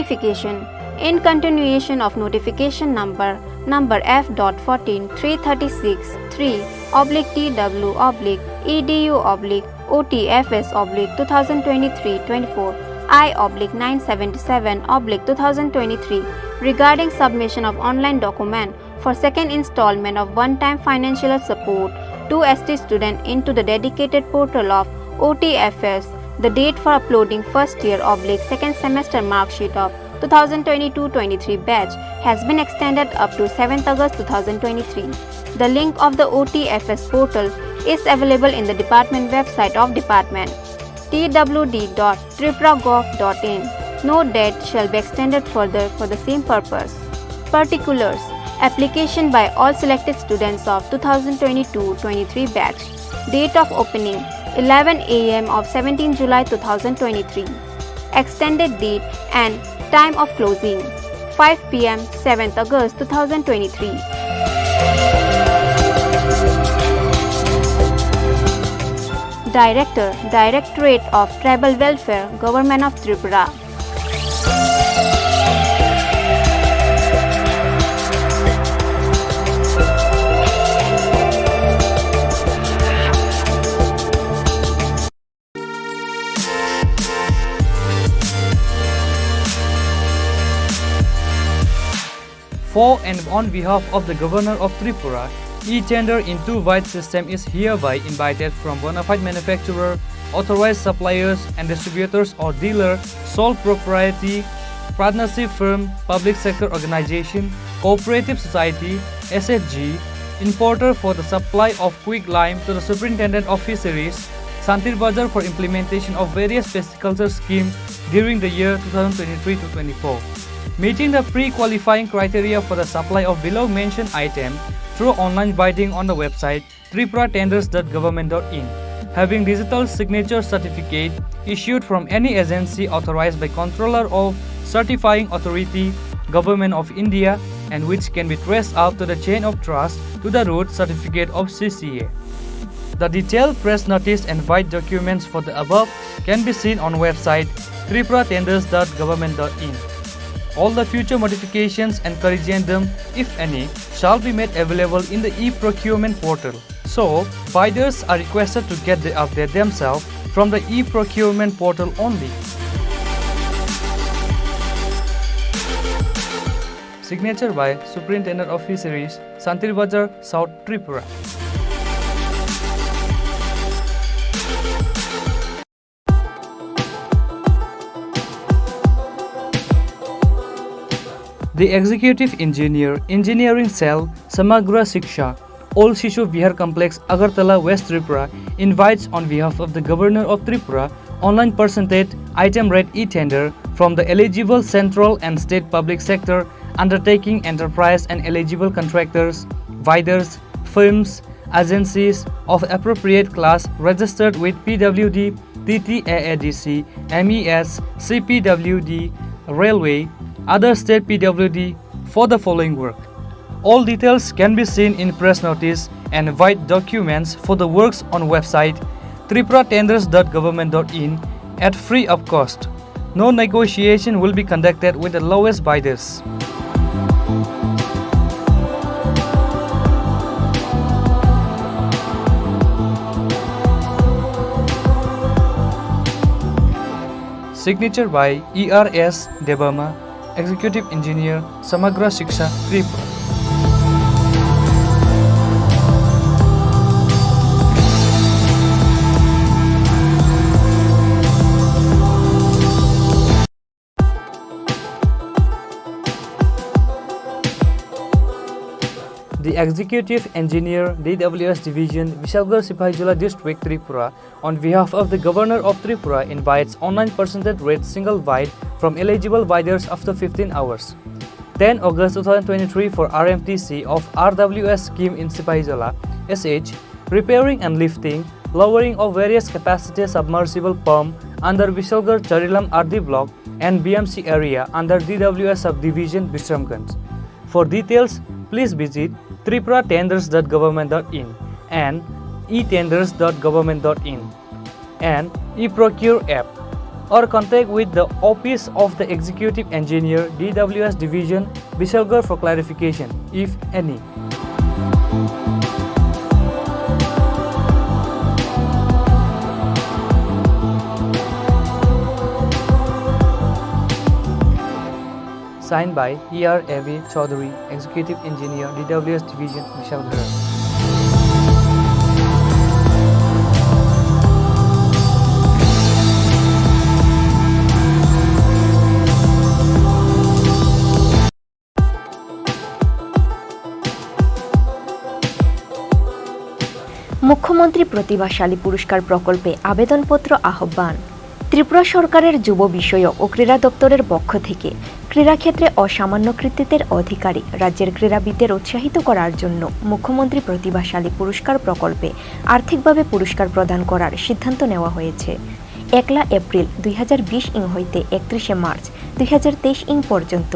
Notification. In continuation of notification number F.14-336-3/edu/OTFS/2023-24 I/977/2023 regarding submission of online document for second installment of one-time financial support to ST student into the dedicated portal of OTFS. The date for uploading first year/second semester mark sheet of 2022-23 batch has been extended up to 7th August 2023. The link of the OTFS portal is available in the department website of department twd.tripuragov.in. No date shall be extended further for the same purpose. Particulars. Application by all selected students of 2022-23 batch. Date of opening 11 a.m. of 17 July 2023. Extended date and time of closing 5 p.m. 7th August 2023. Director, Directorate of Tribal Welfare, Government of Tripura. For and on behalf of the Governor of Tripura, e-tender in two-wide system is hereby invited from bona fide manufacturer, authorized suppliers and distributors or dealer, sole propriety, partnership firm, public sector organization, cooperative society, SFG, importer for the supply of quick lime to the Superintendent of Fisheries, Santir Bazar for implementation of various pisciculture schemes during the year 2023-24. Meeting the pre-qualifying criteria for the supply of below mentioned item through online bidding on the website tripuratenders.government.in, having digital signature certificate issued from any agency authorized by Controller of Certifying Authority, Government of India, and which can be traced up to the chain of trust to the root certificate of CCA. The detailed press notice and bid documents for the above can be seen on website tripuratenders.government.in. All the future modifications and corrigendum, if any, shall be made available in the e-procurement portal. So, bidders are requested to get the update themselves from the e-procurement portal only. Signature by Superintendent of Fisheries, Santir Bazar, South Tripura. The Executive Engineer, Engineering Cell, Samagra Shiksha, Old Shishu Vihar Complex, Agartala, West Tripura, invites on behalf of the Governor of Tripura, online percentage item rate e-tender from the eligible central and state public sector undertaking enterprise and eligible contractors, bidders, firms, agencies of appropriate class registered with PWD, TTAADC, MES, CPWD, Railway, other state PWD for the following work. All details can be seen in press notice and bid documents for the works on website tripuratenders.government.in at free of cost. No negotiation will be conducted with the lowest bidders. Signature by ERS Debama, Executive Engineer, Samagra Shiksha, Tripura. The Executive Engineer, DWS Division, Vishalgarh Sipahijola District, Tripura, on behalf of the Governor of Tripura, invites online percentage rate single bid from eligible bidders after 15 hours. 10 August 2023 for RMTC of RWS scheme in Sipahijola, SH, repairing and lifting, lowering of various capacity submersible pump under Vishalgarh Charilam RD block and BMC area under DWS subdivision Bishramganj. For details, please visit tripuratenders.government.in and etenders.government.in and eProcure app. or contact with the Office of the Executive Engineer, DWS Division, Bishalgarh for clarification, if any. Signed by E.R. A.V. Chaudhary, Executive Engineer, DWS Division, Bishalgarh. মুখ্যমন্ত্রী প্রতিভাশালী পুরস্কার প্রকল্পে আবেদনপত্র আহ্বান। ত্রিপুরা সরকারের যুব বিষয়ক ও ক্রীড়া দপ্তরের পক্ষ থেকে ক্রীড়াক্ষেত্রে অসামান্য কৃতিত্বের অধিকারী রাজ্যের ক্রীড়াবিদদের উৎসাহিত করার জন্য মুখ্যমন্ত্রী প্রতিভাশালী পুরস্কার প্রকল্পে আর্থিকভাবে পুরস্কার প্রদান করার সিদ্ধান্ত নেওয়া হয়েছে। 1 এপ্রিল 2020 ইং হইতে 31 মার্চ 2023 ইং পর্যন্ত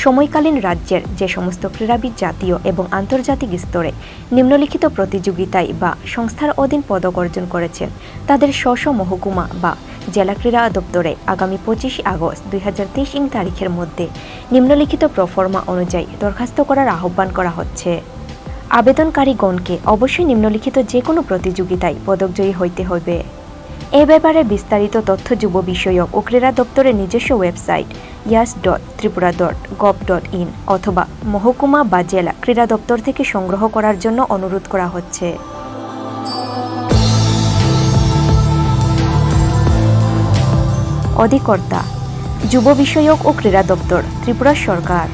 সময়কালীন রাজ্যের যে সমস্ত ক্রীড়াবিদ জাতীয় এবং আন্তর্জাতিক স্তরে নিম্নলিখিত প্রতিযোগিতায় বা সংস্থার অধীন পদক অর্জন করেছেন তাদের স্ব মহকুমা বা জেলা ক্রীড়া দপ্তরে আগামী 25 আগস্ট 2023 ইং তারিখের মধ্যে নিম্নলিখিত প্রফর্মা অনুযায়ী দরখাস্ত করার আহ্বান করা হচ্ছে। আবেদনকারীগণকে অবশ্যই নিম্নলিখিত যে কোনো প্রতিযোগিতায় পদকজয়ী হইতে হবে। এ ব্যাপারে বিস্তারিত তথ্য যুব বিষয়ক ও ক্রীড়া দপ্তরের নিজস্ব ওয়েবসাইট yas.tripura.gov.in অথবা মহকুমা বা জেলা ক্রীড়া দপ্তর থেকে সংগ্রহ করার জন্য অনুরোধ করা হচ্ছে। অধিকর্তা যুব বিষয়ক ও ক্রীড়া দপ্তর, ত্রিপুরা সরকার।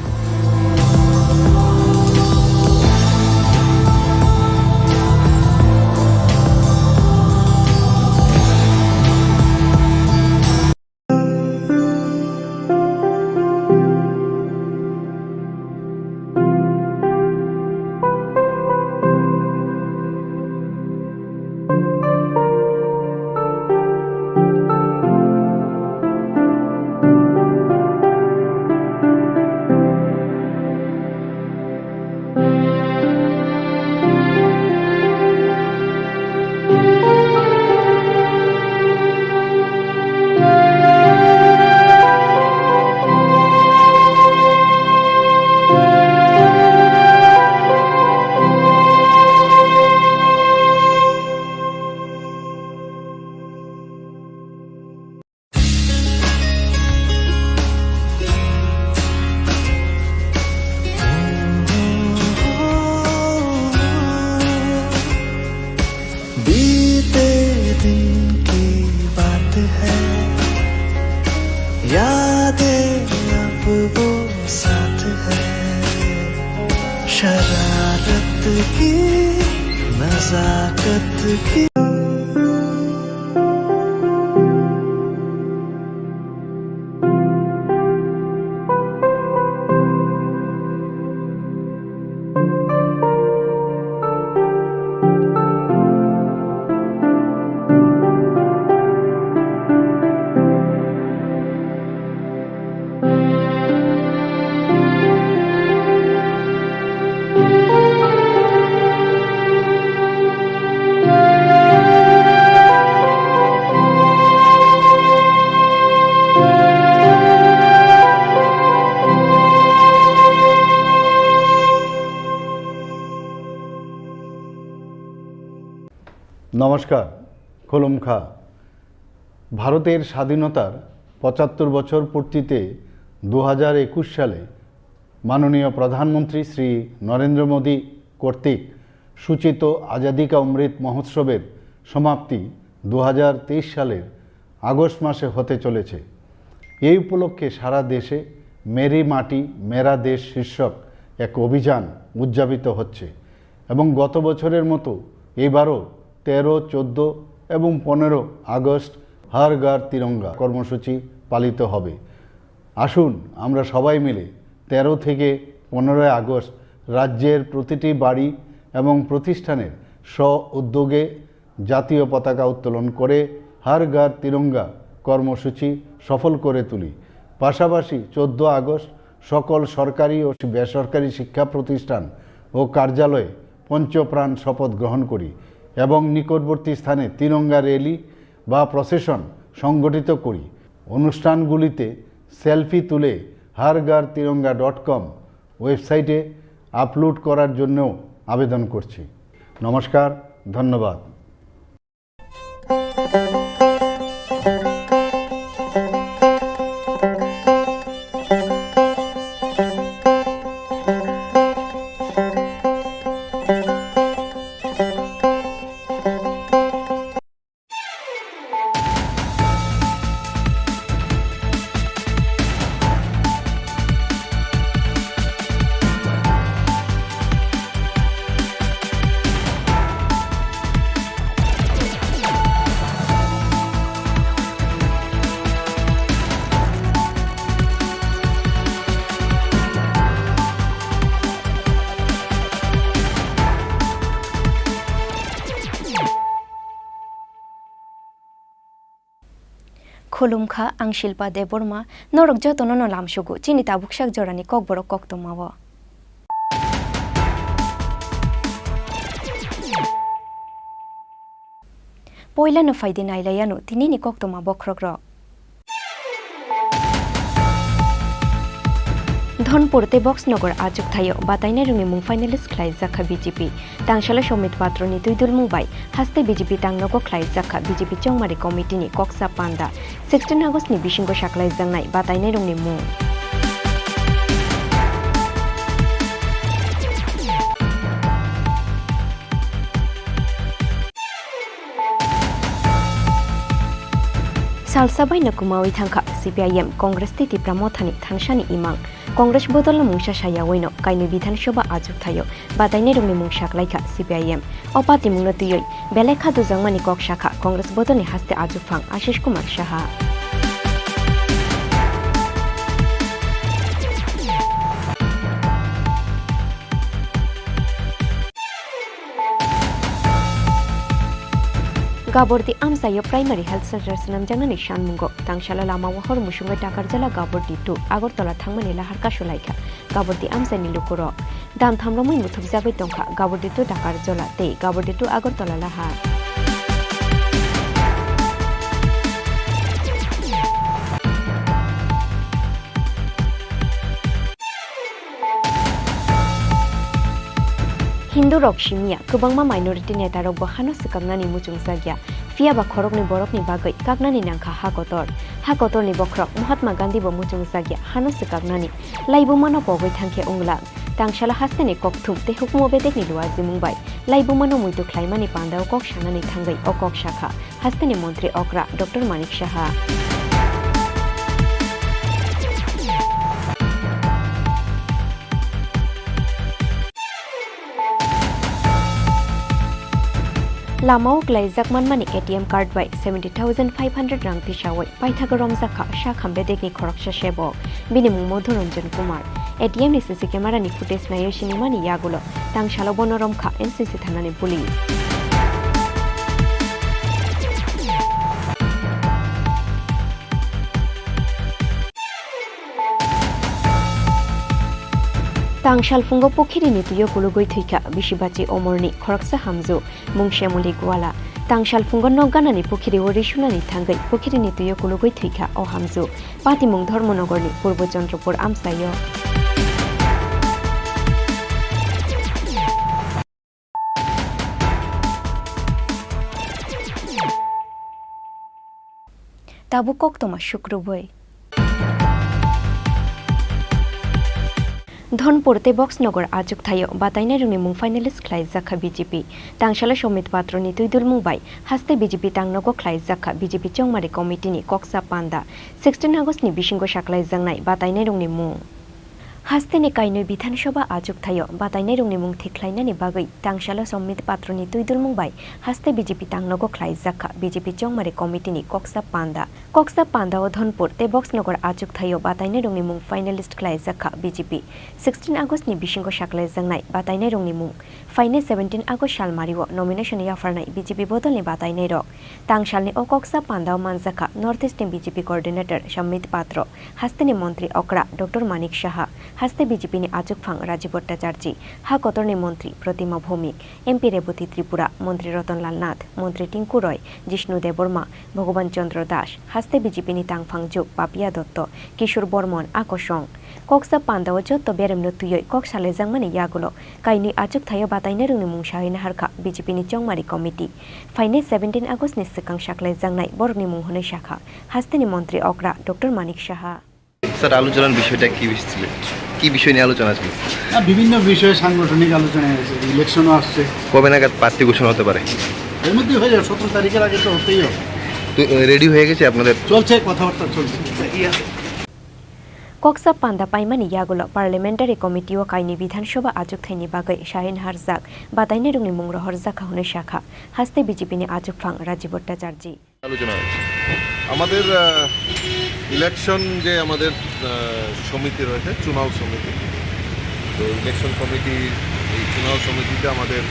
शरारत की नजाकत की নমস্কার। খুলুমখা। ভারতের স্বাধীনতার ৭৫ বছর পূর্তিতে ২০২১ সালে মাননীয় প্রধানমন্ত্রী শ্রী নরেন্দ্র মোদী কর্তৃক সূচিত আজাদি কা অমৃত মহোৎসবের সমাপ্তি ২০২৩ সালের আগস্ট মাসে হতে চলেছে। এই উপলক্ষে সারা দেশে মেরি মাটি মেরা দেশ শীর্ষক এক অভিযান উদযাপিত হচ্ছে এবং গত বছরের মতো এবারও 13, 14 এবং 15 আগস্ট হর ঘর তিরঙ্গা কর্মসূচি পালিত হবে। আসুন আমরা সবাই মিলে 13 থেকে 15 আগস্ট রাজ্যের প্রতিটি বাড়ি এবং প্রতিষ্ঠানের স্ব উদ্যোগে জাতীয় পতাকা উত্তোলন করে হর ঘর তিরঙ্গা কর্মসূচি সফল করে তুলি। পাশাপাশি 14 আগস্ট সকল সরকারি ও বেসরকারি শিক্ষা প্রতিষ্ঠান ও কার্যালয়ে পঞ্চপ্রাণ শপথ গ্রহণ করি এবং নিকটবর্তী স্থানে তিরঙ্গা র্যালি বা প্রসেশন সংগঠিত করি। অনুষ্ঠানগুলিতে সেলফি তুলে harghar-tiranga.com ওয়েবসাইটে আপলোড করার জন্যও আবেদন করছি। নমস্কার, ধন্যবাদ। खुलुमखा आं शिल्पा देबरमा नरक जतन न लामसुगु चिनि ताबुकसाक जरानि ककबरक कक्तमाव पयला न फाइदे नाइलायानु तिनिनि कक्तमा बख्रग्र धनपुरते बक्सनगर आजुक थायो बातायनाय रुंनि मुं फाइनालिस्ट ख्लाइजाखा बीजेपी तांशाला समित पात्रनि तुइदुल मुंबाय हास्ते बीजेपी तांनगो ख्लाइजाखा बीजेपी चौमारि कमिटिनि कक्सा पान्दा 16 आगस्टनि बिसिंगो साख्लाइजांनाय बातायनाय रुंनि मुं सालसाबाय नकुमावै थांखा सीपीआईएम कांग्रेस तिति प्रामथानि थांसानि इमां कांग्रेस बदल मुंसा सायावैनो कायनो विधानसभा आजुक थायो बादायनाय रुंनि मुं साख्लायखा सीपीआईएम अपाति मुंनो तुयै बेलेखा दुजांमानि कक शाखा कांग्रेस बदलनि हास्ते आजुफां आशिष कुमार साहा गाबर्दी आमसायो प्राइमारी हेल्थ सेंटर नामजांनानि सानमुंगो तांशाला लामा हर मुसुंगै टाकारजाला गाबर्दी 2 आगरतला थांमानि लाहार कासुलायखा गाबर्दी आमसानि लुकुरो दाम थामरमै मुथुबजाबै दंखा गाबर्दी 2 टाकारजला ते गाबर्दी 2 आगरतला लाहार हिंदू रक सिमिया गोबांमा माइनरिटी नेता रक बहानो सिकामनानि मुचुंजागिया फियाबा खरकनि बरकनि बागै कागनानि नांखा हाकतरनि बख्रक महात्मा गांधी बो मुचुंजागिया हानो सिकामनानि लाइबुमानो पगै थांखे उंगला तांशाला हास्तेनि ककथुम ते हुकुमो बेदेकनि लुआजि मुंबाय लाइबुमानो मुइतु ख्लाइमानि पान्दाव कक सानानि थांगै अ कक शाखा हास्तेनि मन्त्री अक्रा डॉक्टर मानिक साहा लामाव ग्लाइजाक मानमानि एटीएम कार्ड बाय 70,500 रां तिसावै पाइथागो रमजाखा शाखाम बेदेकनि खरकसा सेबक बिनि मुं मधुरंजन कुमार एटीएम नि सीसी कैमरा नि फुटेज नायो सिनेमानि यागुलो तांशालो बनरमखा एनसीसी थानानि पुलिस तांशाल फुंगो पोखिरिनि तुयो गुलुगै थैखा बिशिबाची अमरनि खरकसा हामजु मुंशेमुलि गुवाला तांशाल फुंगो नगानानि पोखिरि वरिसुनानि थांगै पोखिरिनि तुयो गुलुगै थैखा अ हामजु पातिमुं धर्मनगरनि पूर्व चंद्रपुर आमसायो ताबु कक्तमा शुक्रबै धनपुरते बक्सनगर आजुक थायो बातायनाय रुंनि मुं फाइनालिस्ट ख्लाइजाखा बीजेपी तांशाला समित पात्रनि तुइदुल मुंबाय हास्ते बीजेपी तांनगो ख्लाइजाखा बीजेपी चौमारि कमिटिनि कक्सा पान्दा 16 आगस्टनि बिसिंगो साख्लाइजांनाय बातायनाय रुंनि मुं हास्तेनि कायनो विधानसभा आजुक थायो बातायनाय रुंनि मुं थेख्लायनानि बागै तांशाला समित पात्रनि तुइदुल मुंबाय हास्ते बीजेपी तांनगो ख्लाइजाखा बीजेपी चौमारि कमिटिनि कक्सा पान्दा ओ धनपुर ते बक्सनगर आजुक थायो बातायनाय रुंनि मुं फाइनालिस्ट ख्लाइजाखा बीजेपी 16 आगस्टनि बिसिंगो साख्लाइजांनाय बातायनाय रुंनि मुं फाइने 17 आगस्ट सालमारिओ नमिनेशन याफारनाय बीजेपी बदलनि बातायनाय रक तांशालनि ओ कक्सा पान्दाव मानजाखा नॉर्थ ईस्टनि बीजेपी कोअर्डिनेटर समित पात्र हास्तेनि मंत्री अक्रा डॉक्टर मानिक साहा हास्ते बीजेपीनि आजुकफां राजीव भट्टाचार्य हा कतरनि मंत्री प्रतिमा भौमिक एमपी रेवती त्रिपुरा मंत्री रतनलाल नाथ मंत्री टिंकु रय जिष्णु देबवर्मा भगवान चंद्र दास haste BJP ni tangphangjuk Papia Dotto Kishor Bormon Akosong Koksa Pandao Jotto Beremno Tuyoi Kok Salejangmani Yagulo Kaini Achuk Thayo Bataina Rungni Mungshahina Harka BJP ni Chongmari Committee Faine 17 August ni Sekang Shaklai Jangnai Borni Munghone Shakha Hasteni Montri Okra Dr. Manik Shaha sir আলোচনার বিষয়টা কি বিষয় নিয়ে আলোচনা ছিল? বিভিন্ন বিষয়ে সাংগঠনিক আলোচনা হয়েছে, ইলেকশনও আসছে। কবে নাগাদ প্রার্থী ঘোষণা হতে পারে? এর মধ্যে হয়ে যাবে, 17 তারিখের আগে তো হতেই হবে। তো রেডি হয়ে গেছে আপনাদের? চলছে, কথাবার্তা চলছে। Koksa Panda Paimani Yagulo Parliamentary Committee o Kaini Vidhansabha Ajuk Thaini Bagai Shahin Harzak Bataine Rungni Mungra Harzak Hone Shakha Haste BJP ni Ajuk Phang Rajiv Bhattacharji আলোচনা হয়েছে আমাদের ইলেকশন যে আমাদের সমিতি রয়েছে চুনাও সমিতি, তো ইলেকশন কমিটি এই চুনাও সমিতিতে আমাদের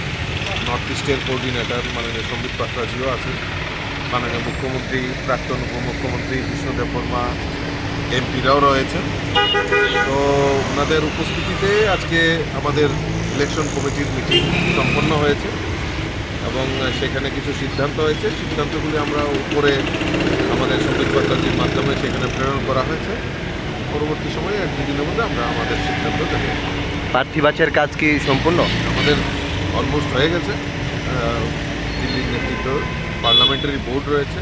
নর্থ ইস্টের কোঅর্ডিনেটর মাননীয় সম্বিত পাত্রাজিও আছে, মাননীয় মুখ্যমন্ত্রী, প্রাক্তন উপমুখ্যমন্ত্রী বিষ্ণুদেব বর্মা, এমপিরাও রয়েছেন। তো ওনাদের উপস্থিতিতে আজকে আমাদের ইলেকশন কমিটির মিটিং সম্পন্ন হয়েছে এবং সেখানে কিছু সিদ্ধান্ত হয়েছে। সিদ্ধান্তগুলি আমরা উপরে আমাদের সম্বিত পাত্রাজির মাধ্যমে সেখানে প্রেরণ করা হয়েছে। পরবর্তী সময়ে 1-2 দিনের মধ্যে আমরা আমাদের সিদ্ধান্ত দেব। প্রার্থী বাছাইয়ের কাজ কি সম্পূর্ণ? আমাদের অলমোস্ট হয়ে গেছে। দিল্লির নেতৃত্ব পার্লামেন্টারি বোর্ড রয়েছে,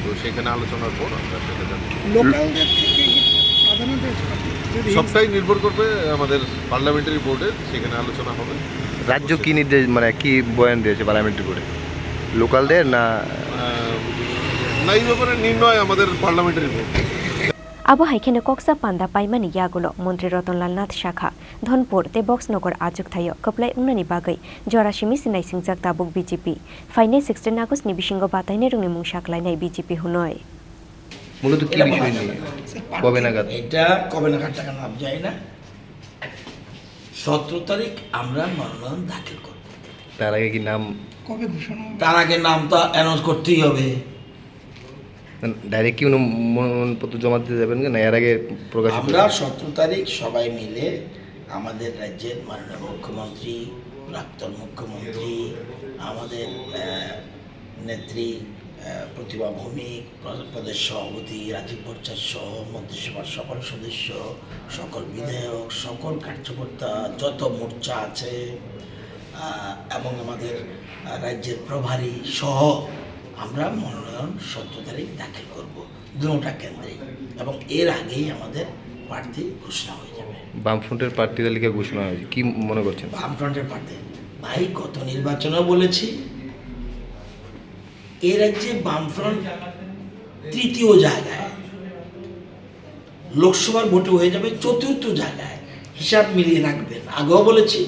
তো সেখানে আলোচনার পর আমরা সেটা জানি। সবটাই নির্ভর করবে আমাদের পার্লামেন্টারি বোর্ডের, সেখানে আলোচনা হবে। রাজ্য কি নির্দেশ মানে কি বয়ান দিয়েছে পার্লামেন্টারি বোর্ডে? লোকালদের না এই ব্যাপারে নির্ণয় আমাদের parliamentary board. Abo haikene Koksa Panda Paimani Yagulo Montri Ratonlal Nath Shakha Dhonpur te Boxnogor Ajuk Thayo Koplai Ungnani Bagai Jorashimi Sinai Singjak Tabuk BJP Faine 16 August ni Bishingo Bataine Rungni Mungshaklainai BJP Hunoi মূলত কি বিষয় নিয়ে কবে নাগাদ? এটা কবে নাগাদ টাকা নাম যায় না, 17 তারিখ আমরা মনোনয়ন দাখিল করব। তার আগে কি নাম কবে ঘোষণা হবে? তার আগে নামটা অ্যানাউন্স করতেই হবে। ডাইরেক্ট কি মনোনয়নপত্র জমা দিতে যাবেন না এর আগে প্রকাশ? আমরা 17 তারিখ সবাই মিলে আমাদের রাজ্যের মাননীয় মুখ্যমন্ত্রী, প্রাক্তন মুখ্যমন্ত্রী, আমাদের নেত্রী প্রতিভা ভৌমিক, প্রদেশ সভাপতি রাজীব ভট্টাচার্য সহ মন্ত্রিসভার সকল সদস্য, সকল বিধায়ক, সকল কার্যকর্তা, যত মোর্চা আছে এবং আমাদের রাজ্যের প্রভারী সহ আমরা মনোনয়ন 17 তারিখ দাখিল করব দুটা কেন্দ্রে, এবং এর আগেই আমাদের প্রার্থী ঘোষণা হয়ে যাবে। বামফ্রন্টের প্রার্থী তালিকা ঘোষণা হয়েছে, কি মনে করছেন? বামফ্রন্টের প্রার্থী ভাই গত নির্বাচনেও বলেছি, এ রাজ্যে বামফ্রন্ট তৃতীয় জায়গায়, লোকসভার ভোটে হয়ে যাবে 4র্থ জায়গায়। হিসাব মিলিয়ে রাখবেন। আগেও বলেছি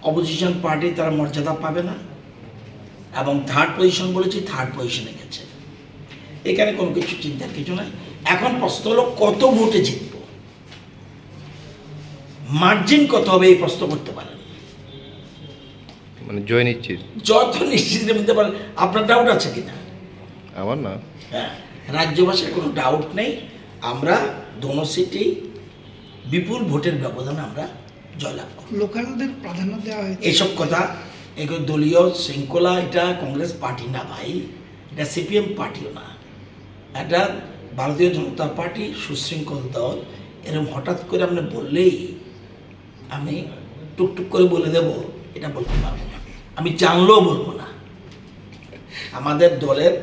অপোজিশন পার্টি তারা মর্যাদা পাবে না, এবং 3rd পজিশন বলেছি, 3rd পজিশনে গেছে। এখানে কোনো কিছু চিন্তার কিছু নাই। এখন প্রশ্ন হলো কত ভোটে জিতব, মার্জিন কত হবে এই প্রশ্ন করতে পারেন। মানে জয় নিশ্চিত? যত নিশ্চিতের মধ্যে পারেন। আপনার ডাউট আছে কিনা? আমার না, হ্যাঁ, রাজ্যবাসীর কোনো ডাউট নেই। আমরা দোনো সিটেই বিপুল ভোটের ব্যবধানে আমরা জয়লাভ করব। লোকালদের প্রাধান্য দেওয়া হয়েছে। এইসব কথা এগুলো দলীয় শৃঙ্খলা। এটা কংগ্রেস পার্টি না ভাই, এটা সিপিএম পার্টিও না, এটা ভারতীয় জনতা পার্টি, সুশৃঙ্খল দল। এরকম হঠাৎ করে আপনি বললেই আমি টুকটুক করে বলে দেব এটা বলতে পারবো না, আমি জানলেও বলবো না। আমাদের দলের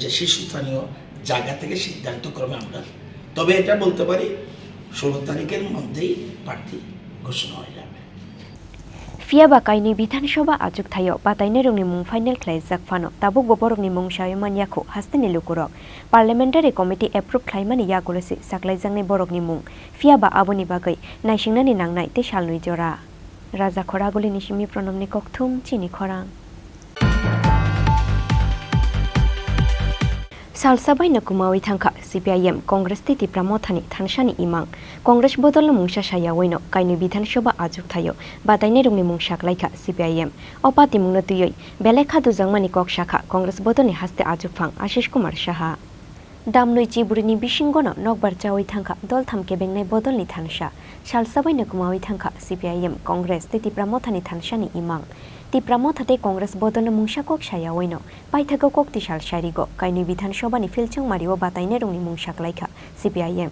যে শীর্ষস্থানীয় জায়গা থেকে সিদ্ধান্ত ক্রমে আমরা, তবে এটা বলতে পারি 16 তারিখের মধ্যেই প্রার্থী ঘোষণা হয়ে যাবে। Fiaba Kaini Vidhansabha Ajuk Thayo Bataine Rungni Mung Final Klaijak Phano Tabuk Boborokni Mung Shayoman Yakho Hasteni Lukurok Parliamentary Committee Approve Khlaimani Yagolesi Saklaijangni Borokni Mung Fiaba Aboni Bagai Naishingnani Nangnai Te Shalnui Jora Raja Khoragoli Nishimi Pronomni Kokthum Chini Khorang Salsabai Nakumawi Thanka CPIM Congress Titi Pramothani Thanshani Imang Congress Bodol Mungsha Shayawaino Kaini Vidhansabha Ajuk Thayo Bataine Rungni Mung Shaklaika CPIM Opati Mungnatuyoi Belekha Duzangmani Kok Shakha Congress Bodolni Haste Ajuk Phang Ashish Kumar Shaha दामनৈ चिबुरिनि बिसिंगनो नकबार चावै थांखा दल थामके बेंनाय बदलनि थानसा सालसाबै नकुमावै थांखा CPIM Congress Tipra मथानि थानसानि इमां तिप्रा मथाते कांग्रेस बदलनो मुंसा कक सायावैनो पाइथागो कक्ति सालसारिगो काइनि विधानसभानि फिलचों Mario बातायने रंनि मुंसाक लायखा CPIM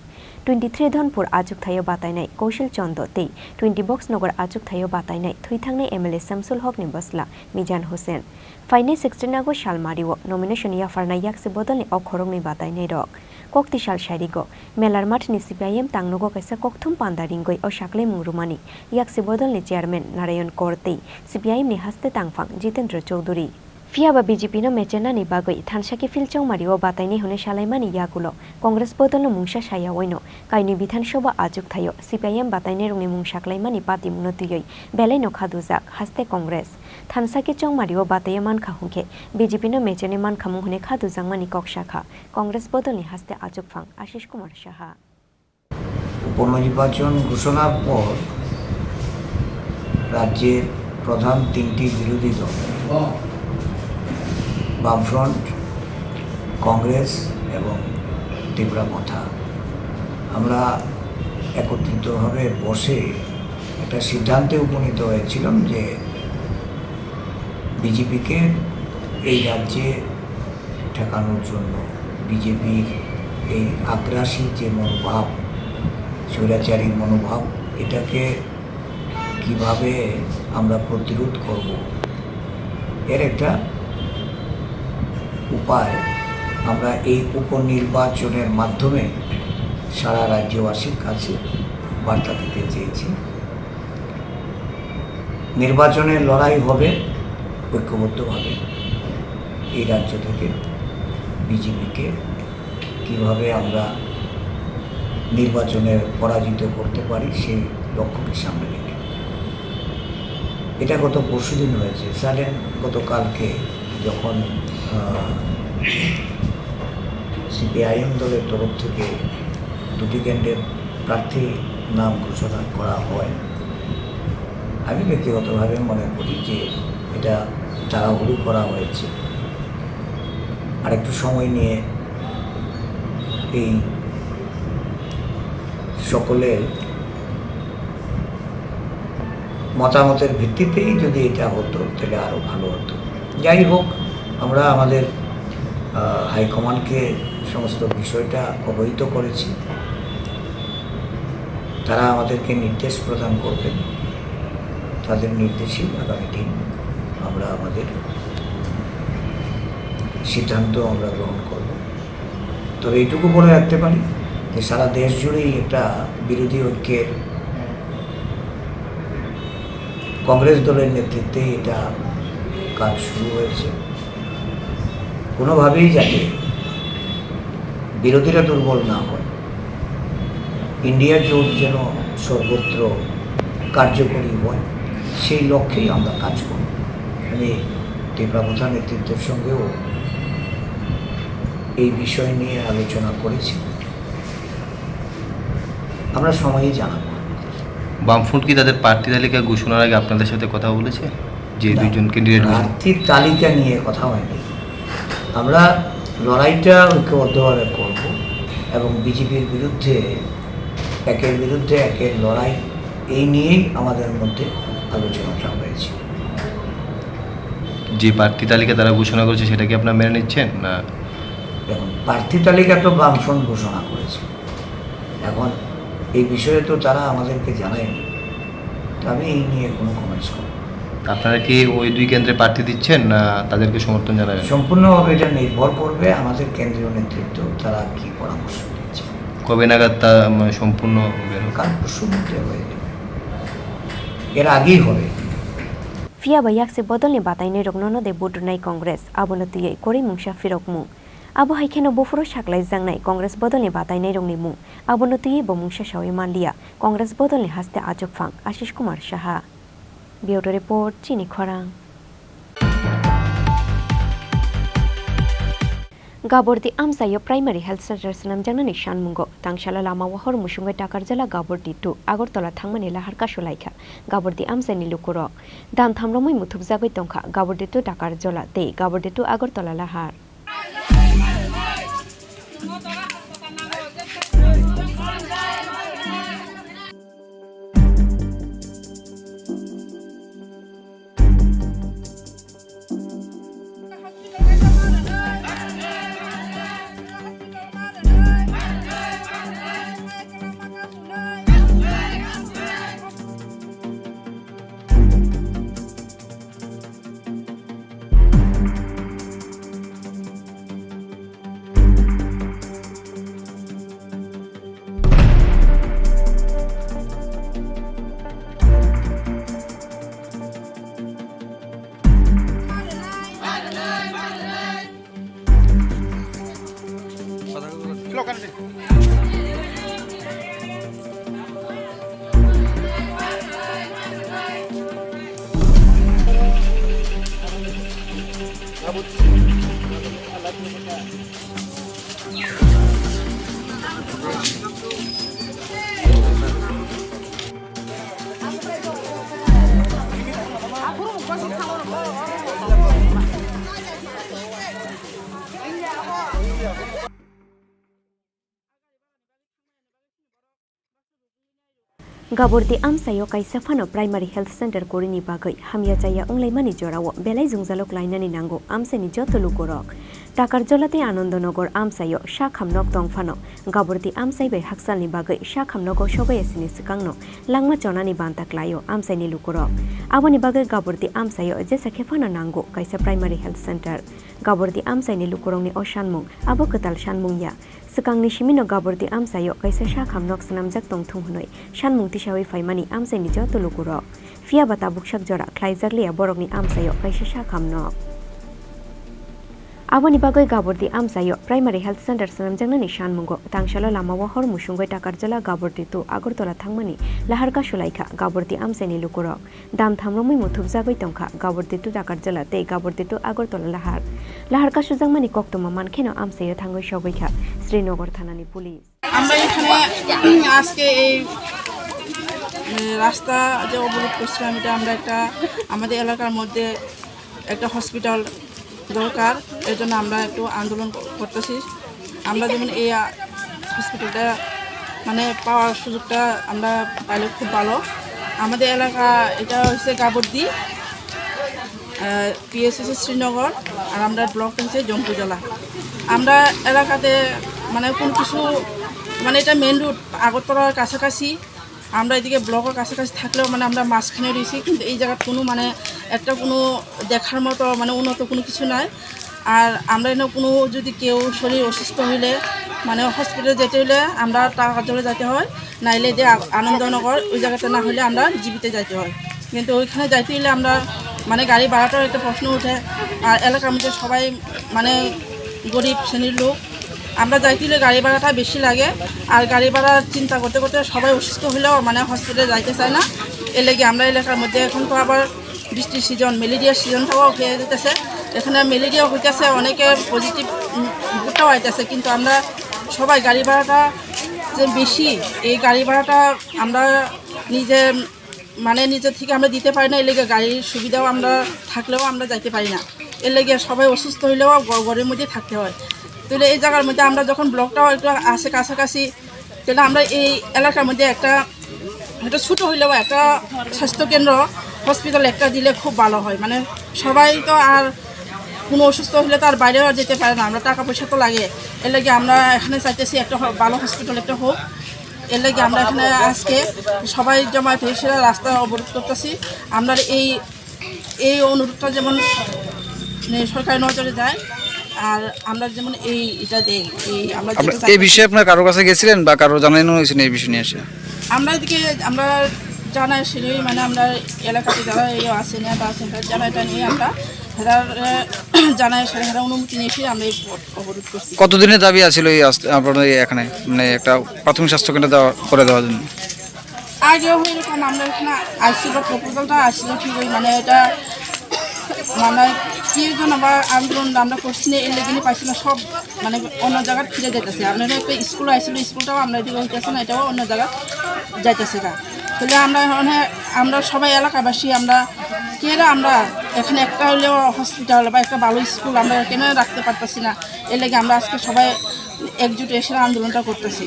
23 Dhanpur आजुक थायो बातायनाय कौशल चंद ते 20 बक्स नगर आजुक थायो बातायनाय थुइथांने MLA Shamsul हक नि बसला मिजान हुसैन फाइने 16 आगो सालमारिओ नमिनेशन याफारनाय याकसे बदलनि अखरंनि बातायनाय रक कक्ति सालसारिगो मेलार माठनि CPIM तांनगो कैसा कक्थुम पान्दारिंगै ओ साकले मुंरुमानि याकसे बदलनि चेयरमैन नारायण कोरते CPIM नि हस्ते तांफां जितेंद्र चौधरी फियाबा BJP नो मेचेनानि बागै थानसाकी फिलचों मारिओ बातायने हुने सालायमानि यागुलो कांग्रेस बदलनो मुंसा सायावैनो काइनि विधानसभा आजुक थायो CPIM बातायने रंनि मुंसाकलायमानि पार्टी मुनतियै बेलायनो खादुजाक हस्ते कांग्रेस थानसाकी चों मारिओ बाताये मानखा हुंखे BJP नो मेचेने मानखामुं हुने खादुजांमानि कक्षाखा कांग्रेस बदलनि हस्ते आजुक फां आशीष कुमार साहा उपनिर्वाचन घोषणार पर राज्येर प्रधान तीनटी बिरोधी दल বামফ্রন্ট কংগ্রেস এবং ত্রিপুরা মথা আমরা একত্রিতভাবে বসে একটা সিদ্ধান্তে উপনীত হয়েছিলাম যে বিজেপিকে এই রাজ্যে ঠেকানোর জন্য বিজেপির এই আগ্রাসী যে মনোভাব স্বৈরাচারী মনোভাব এটাকে কিভাবে আমরা প্রতিরোধ করব এর একটা উপায় আমরা এই উপনির্বাচনের মাধ্যমে সারা রাজ্যবাসীর কাছে বার্তা দিতে চেয়েছি। নির্বাচনের লড়াই হবে ঐক্যবদ্ধভাবে এই রাজ্য থেকে বিজেপিকে কিভাবে আমরা নির্বাচনে পরাজিত করতে পারি সেই লক্ষ্যকে সামনে রেখে এটা গত পরশুদিন হয়েছে সালেন গতকালকে যখন CPIM দলের তরফ থেকে দুটি কেন্দ্রের প্রার্থী নাম ঘোষণা করা হয় আমি ব্যক্তিগতভাবে মনে করি যে এটা তাড়াহুড়ো করা হয়েছে আর একটু সময় নিয়ে এই সকলের মতামতের ভিত্তিতেই যদি এটা হতো তাহলে আরও ভালো হতো। যাই হোক আমরা আমাদের হাইকমান্ডকে সমস্ত বিষয়টা অবহিত করেছি তারা আমাদেরকে নির্দেশ প্রদান করবেন তাদের নির্দেশই আগামী দিন আমরা আমাদের সিদ্ধান্ত আমরা গ্রহণ করব। তবে এইটুকু বলে রাখতে পারি যে সারা দেশ জুড়েই একটা বিরোধী ঐক্যের কংগ্রেস দলের নেতৃত্বে এটা কাজ শুরু হয়েছে কোনোভাবেই যাতে বিরোধীরা দুর্বল না হয় ইন্ডিয়া জোট যেন সর্বত্র কার্যকরী হয় সেই লক্ষ্যেই আমরা কাজ করব। আমি ত্রিপুরা প্রধান নেতৃত্বের সঙ্গেও এই বিষয় নিয়ে আলোচনা করেছি আমরা সময়ই জানাবো। বামফ্রন্ট কি তাদের প্রার্থী তালিকা ঘোষণার আগে আপনাদের সাথে কথা বলেছে যে দুইজন ক্যান্ডিডেট প্রার্থীর তালিকা নিয়ে কথা হয়নি আমরা লড়াইটা ঐক্যবদ্ধভাবে করব এবং বিজেপির বিরুদ্ধে একের লড়াই এই নিয়েই আমাদের মধ্যে আলোচনাটা হয়েছে। যে প্রার্থী তালিকা তারা ঘোষণা করেছে সেটা কি আপনারা মেনে নিচ্ছেন না? দেখুন প্রার্থী তালিকা তো বামফ্রন্ট ঘোষণা করেছে এখন এই বিষয়ে তো তারা আমাদেরকে জানায়নি তো আমি এই নিয়ে কোনো কমেন্টস করব। আপনারা কি ওই দুই কেন্দ্রে প্রার্থী দিচ্ছেন না তাদেরকে সমর্থন জানাবেন? সম্পূর্ণভাবে এটা নির্ভর করবে আমাদের কেন্দ্রীয় নেতৃত্ব তারা কি পরামর্শ দিচ্ছে। কবে নাগাদ তা সম্পূর্ণ কাল পরশুর মধ্যে হয়ে যাবে এর আগেই হবে। फियाबा याकसे बदलनि बातायनाय रगननो दे बुद्रुनाय कांग्रेस आबोनतियै कोरै मुंसा फिरकमुं आबो हाइखेनो बफुरो साकलाय जांनाय कांग्रेस बदलनि बातायनाय रंनि मुं आबोनतियै बमुंसा सावै मानलिया कांग्रेस बदलनि हस्ते आजोगफां आशीष कुमार साहा ब्यूरो रिपोर्ट चिनी खरां गाबोर्दी आमसायो प्राइमारी हेल्थ सेंटर सनामजांनानै सानमुंगो तांशाला लामा वहर मुसुंगै टाकारजाला गाबोर्दी 2 आगरतला थांमानि लाहार कासुलायखा गाबोर्दी आमसानि लुकुरो दाम थामरमै मुथुबजागै तंखा गाबोर्दी 2 टाकारजला ते गाबोर्दी 2 आगरतला लाहार Gabordi amsayo kaisa fano primary health center korini bagai hamia jaya unglaimani jorawo belai jungjalok lainani nango amsani joto lugorok takar jolate anondonogar amsayo shakhamnok tongfano gabordi amsai bai haksalni bagai shakhamnogo shobai asini sikangno langma chonani bantaklayo amsaini lugorok aboni bagai gabordi amsayo jesa khefano nango kaisa primary health center gabordi amsaini lugorokni oshanmung abo ketal shanmungya Sekangni simino gabordi amsayo kaisa shakhamnok sanamjak tongthung hunoi shanmung tisawi faimani amsaini joto lugurok fia bata bukshak jora khlaijaklia borokni amsayo kaisa shakhamnok aboni bagoi gabordi amsayo primary health center sanamjaknani shanmungo tangsalo lamao hor musungoi takarjala gabordi tu agortola thangmani laharka sulaikha gabordi amsaini lugurok dam thamromui muthubjagoi tongkha gabordi tu takarjala tei gabordi tu agortola laharka sujangmani koktoma mankheno amsayo thangoi shogoikha Srinagar থানানি police আমরা এখানে আজকে এই রাস্তা যে অবরোধ করছিলাম এটা আমরা একটা আমাদের এলাকার মধ্যে একটা হসপিটাল দরকার এর জন্য আমরা একটু আন্দোলন করতেছি আমরা যেমন এই হসপিটালটা মানে পাওয়ার সুযোগটা আমরা পাইলে খুব ভালো আমাদের এলাকা এটা হচ্ছে গাবর্দি পিএসসি শ্রীনগর আর আমরা ব্লক হচ্ছে জম্পু জেলা আমরা এলাকাতে মানে কোন কিছু মানে এটা মেন রুট আগরতলার কাছাকাছি আমরা এদিকে ব্লকের কাছাকাছি থাকলেও মানে আমরা মাঝখানে রয়েছি কিন্তু এই জায়গার কোনো মানে একটা কোনো দেখার মতো মানে উন্নত কোনো কিছু নাই আর আমরা এনে কোনো যদি কেউ শরীর অসুস্থ হইলে মানে হসপিটালে যেতে হলে আমরা টাকা জলে যেতে হয় নাইলে যে আনন্দনগর ওই জায়গাতে না হলে আমরা জীবিতে যাইতে হয় কিন্তু ওইখানে যাইতে হলে আমরা মানে গাড়ি ভাড়াটাও একটা প্রশ্ন ওঠে আর এলাকার মধ্যে সবাই মানে গরিব শ্রেণীর লোক আমরা যাইতে হলে গাড়ি ভাড়াটা বেশি লাগে আর গাড়ি ভাড়া চিন্তা করতে করতে সবাই অসুস্থ হলেও মানে হসপিটালে যাইতে চায় না এর লেগে আমরা এলাকার মধ্যে এখন তো আবার বৃষ্টির সিজন ম্যালেরিয়ার সিজনটাও হয়ে যেতেছে এখানে ম্যালেরিয়াও হইতেছে অনেকে পজিটিভ রিপোর্টটাও আইতেছে কিন্তু আমরা সবাই গাড়ি ভাড়াটা যে বেশি এই গাড়ি ভাড়াটা আমরা নিজের থেকে আমরা দিতে পারি না এর লেগে গাড়ির সুবিধাও আমরা থাকলেও আমরা যাইতে পারি না এর লেগে সবাই অসুস্থ হইলেও ঘরের মধ্যে থাকতে হয় তাহলে এই জায়গার মধ্যে আমরা যখন ব্লকটাও একটু আসে কাছাকাছি তাহলে আমরা এই এলাকার মধ্যে একটা ছোটো হইলেও একটা স্বাস্থ্যকেন্দ্র হসপিটাল একটা দিলে খুব ভালো হয় মানে সবাই তো আর কোনো অসুস্থ হলে তো আর বাইরেও আর যেতে পারে না আমরা টাকা পয়সা তো লাগে এর লেগে আমরা এখানে চাইতেছি একটা ভালো হসপিটাল একটা হোক এর লেগে আমরা এখানে আজকে সবাই জমায়েত হয়েছে রাস্তা অবরোধ করতেছি আমরা এই অনুরোধটা যেমন সরকারি নজরে যায় আর আমরা যেমন এটা দেই আমরা এই বিষয়ে আপনার কারোর কাছে গেছিলেন বা কারো জানানো হয়েছে এই বিষয় নিয়ে এসে আমরা এদিকে আমরা জানাই ছিল মানে আমরা এলাকাতে যারা আছে না বা সেন্টার জানাইটা নিয়ে আমরা জানাই সেটা অনুমতি নিয়ে আমরা এই অবরোধ করছি কতদিনের দাবি আছিল এই আপনাদের এখানে মানে একটা প্রাথমিক স্বাস্থ্যকেন্দ্র করে দেওয়ার জন্য আগেও এরকম আমরা এখানে আসছিল প্রপোজালটা আসছিল ঠিকই মানে এটা মানে কি জন্য আমরা আন্দোলন আমরা করছি না এর লেগে পাইছি না সব মানে অন্য জায়গায় ফিরে যেতেছে আপনারা একটা স্কুল আসছিল স্কুলটাও আমরা এদিকে হইতেছে না এটাও অন্য জায়গায় যাইতেছে না তাহলে আমরা সবাই এলাকাবাসী আমরা আমরা এখানে একটা হলেও হসপিটাল বা একটা ভালো স্কুল আমরা কেন রাখতে পারতেছি না এর লেগে আমরা আজকে সবাই একজুট এসে আন্দোলনটা করতেছি।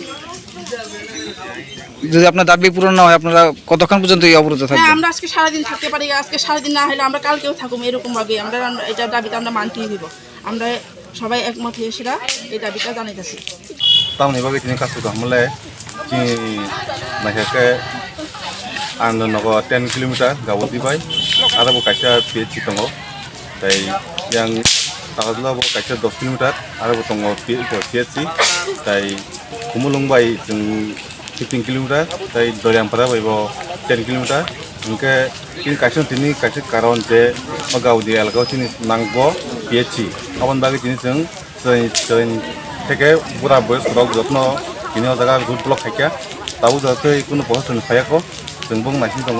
যদি আপনার দাবি পূরণ না হয় আপনারা কতক্ষণ পর্যন্ত এই অবরোধ থাকবেন? হ্যাঁ, আমরা আজকে সারাদিন থাকতে পারি, আজকে সারাদিন না হলে আমরা কালকেও থাকুম, এরকমভাবে আমরা এটা দাবিটা আমরা মানতেই দিব। আমরা সবাই একমত হয়ে সেটা এই দাবিটা জানাইতেছি। তাহলে এভাবে তিনি কাজ করতে হলে নাইকে আন্দোলন 10 কিলোমিটার গাবো দিবাই আর কাইসা পিএইচি দङ তাই yang তাহলে কাইসা 10 কিলোমিটার আর দङ পিএইচি তাই কুমুলুংবাই जों 15 কিলোমিটার তাই দরিয়ামপাড়া বাইব 10 কিলোমিটার ইনকে তিনি কাইসা তিনি কাইসা কারণ যে গাউদি এলাকাও তিনি নাংবো পিএইচি আবন বাকি তিনি जों থেকে পুরা বয়স যত্ন তিনি জায়গা রুট ব্লক থাকে তাও যাতে কোনো প্রশাসন খায়াকো जों बुं नायसिन दङ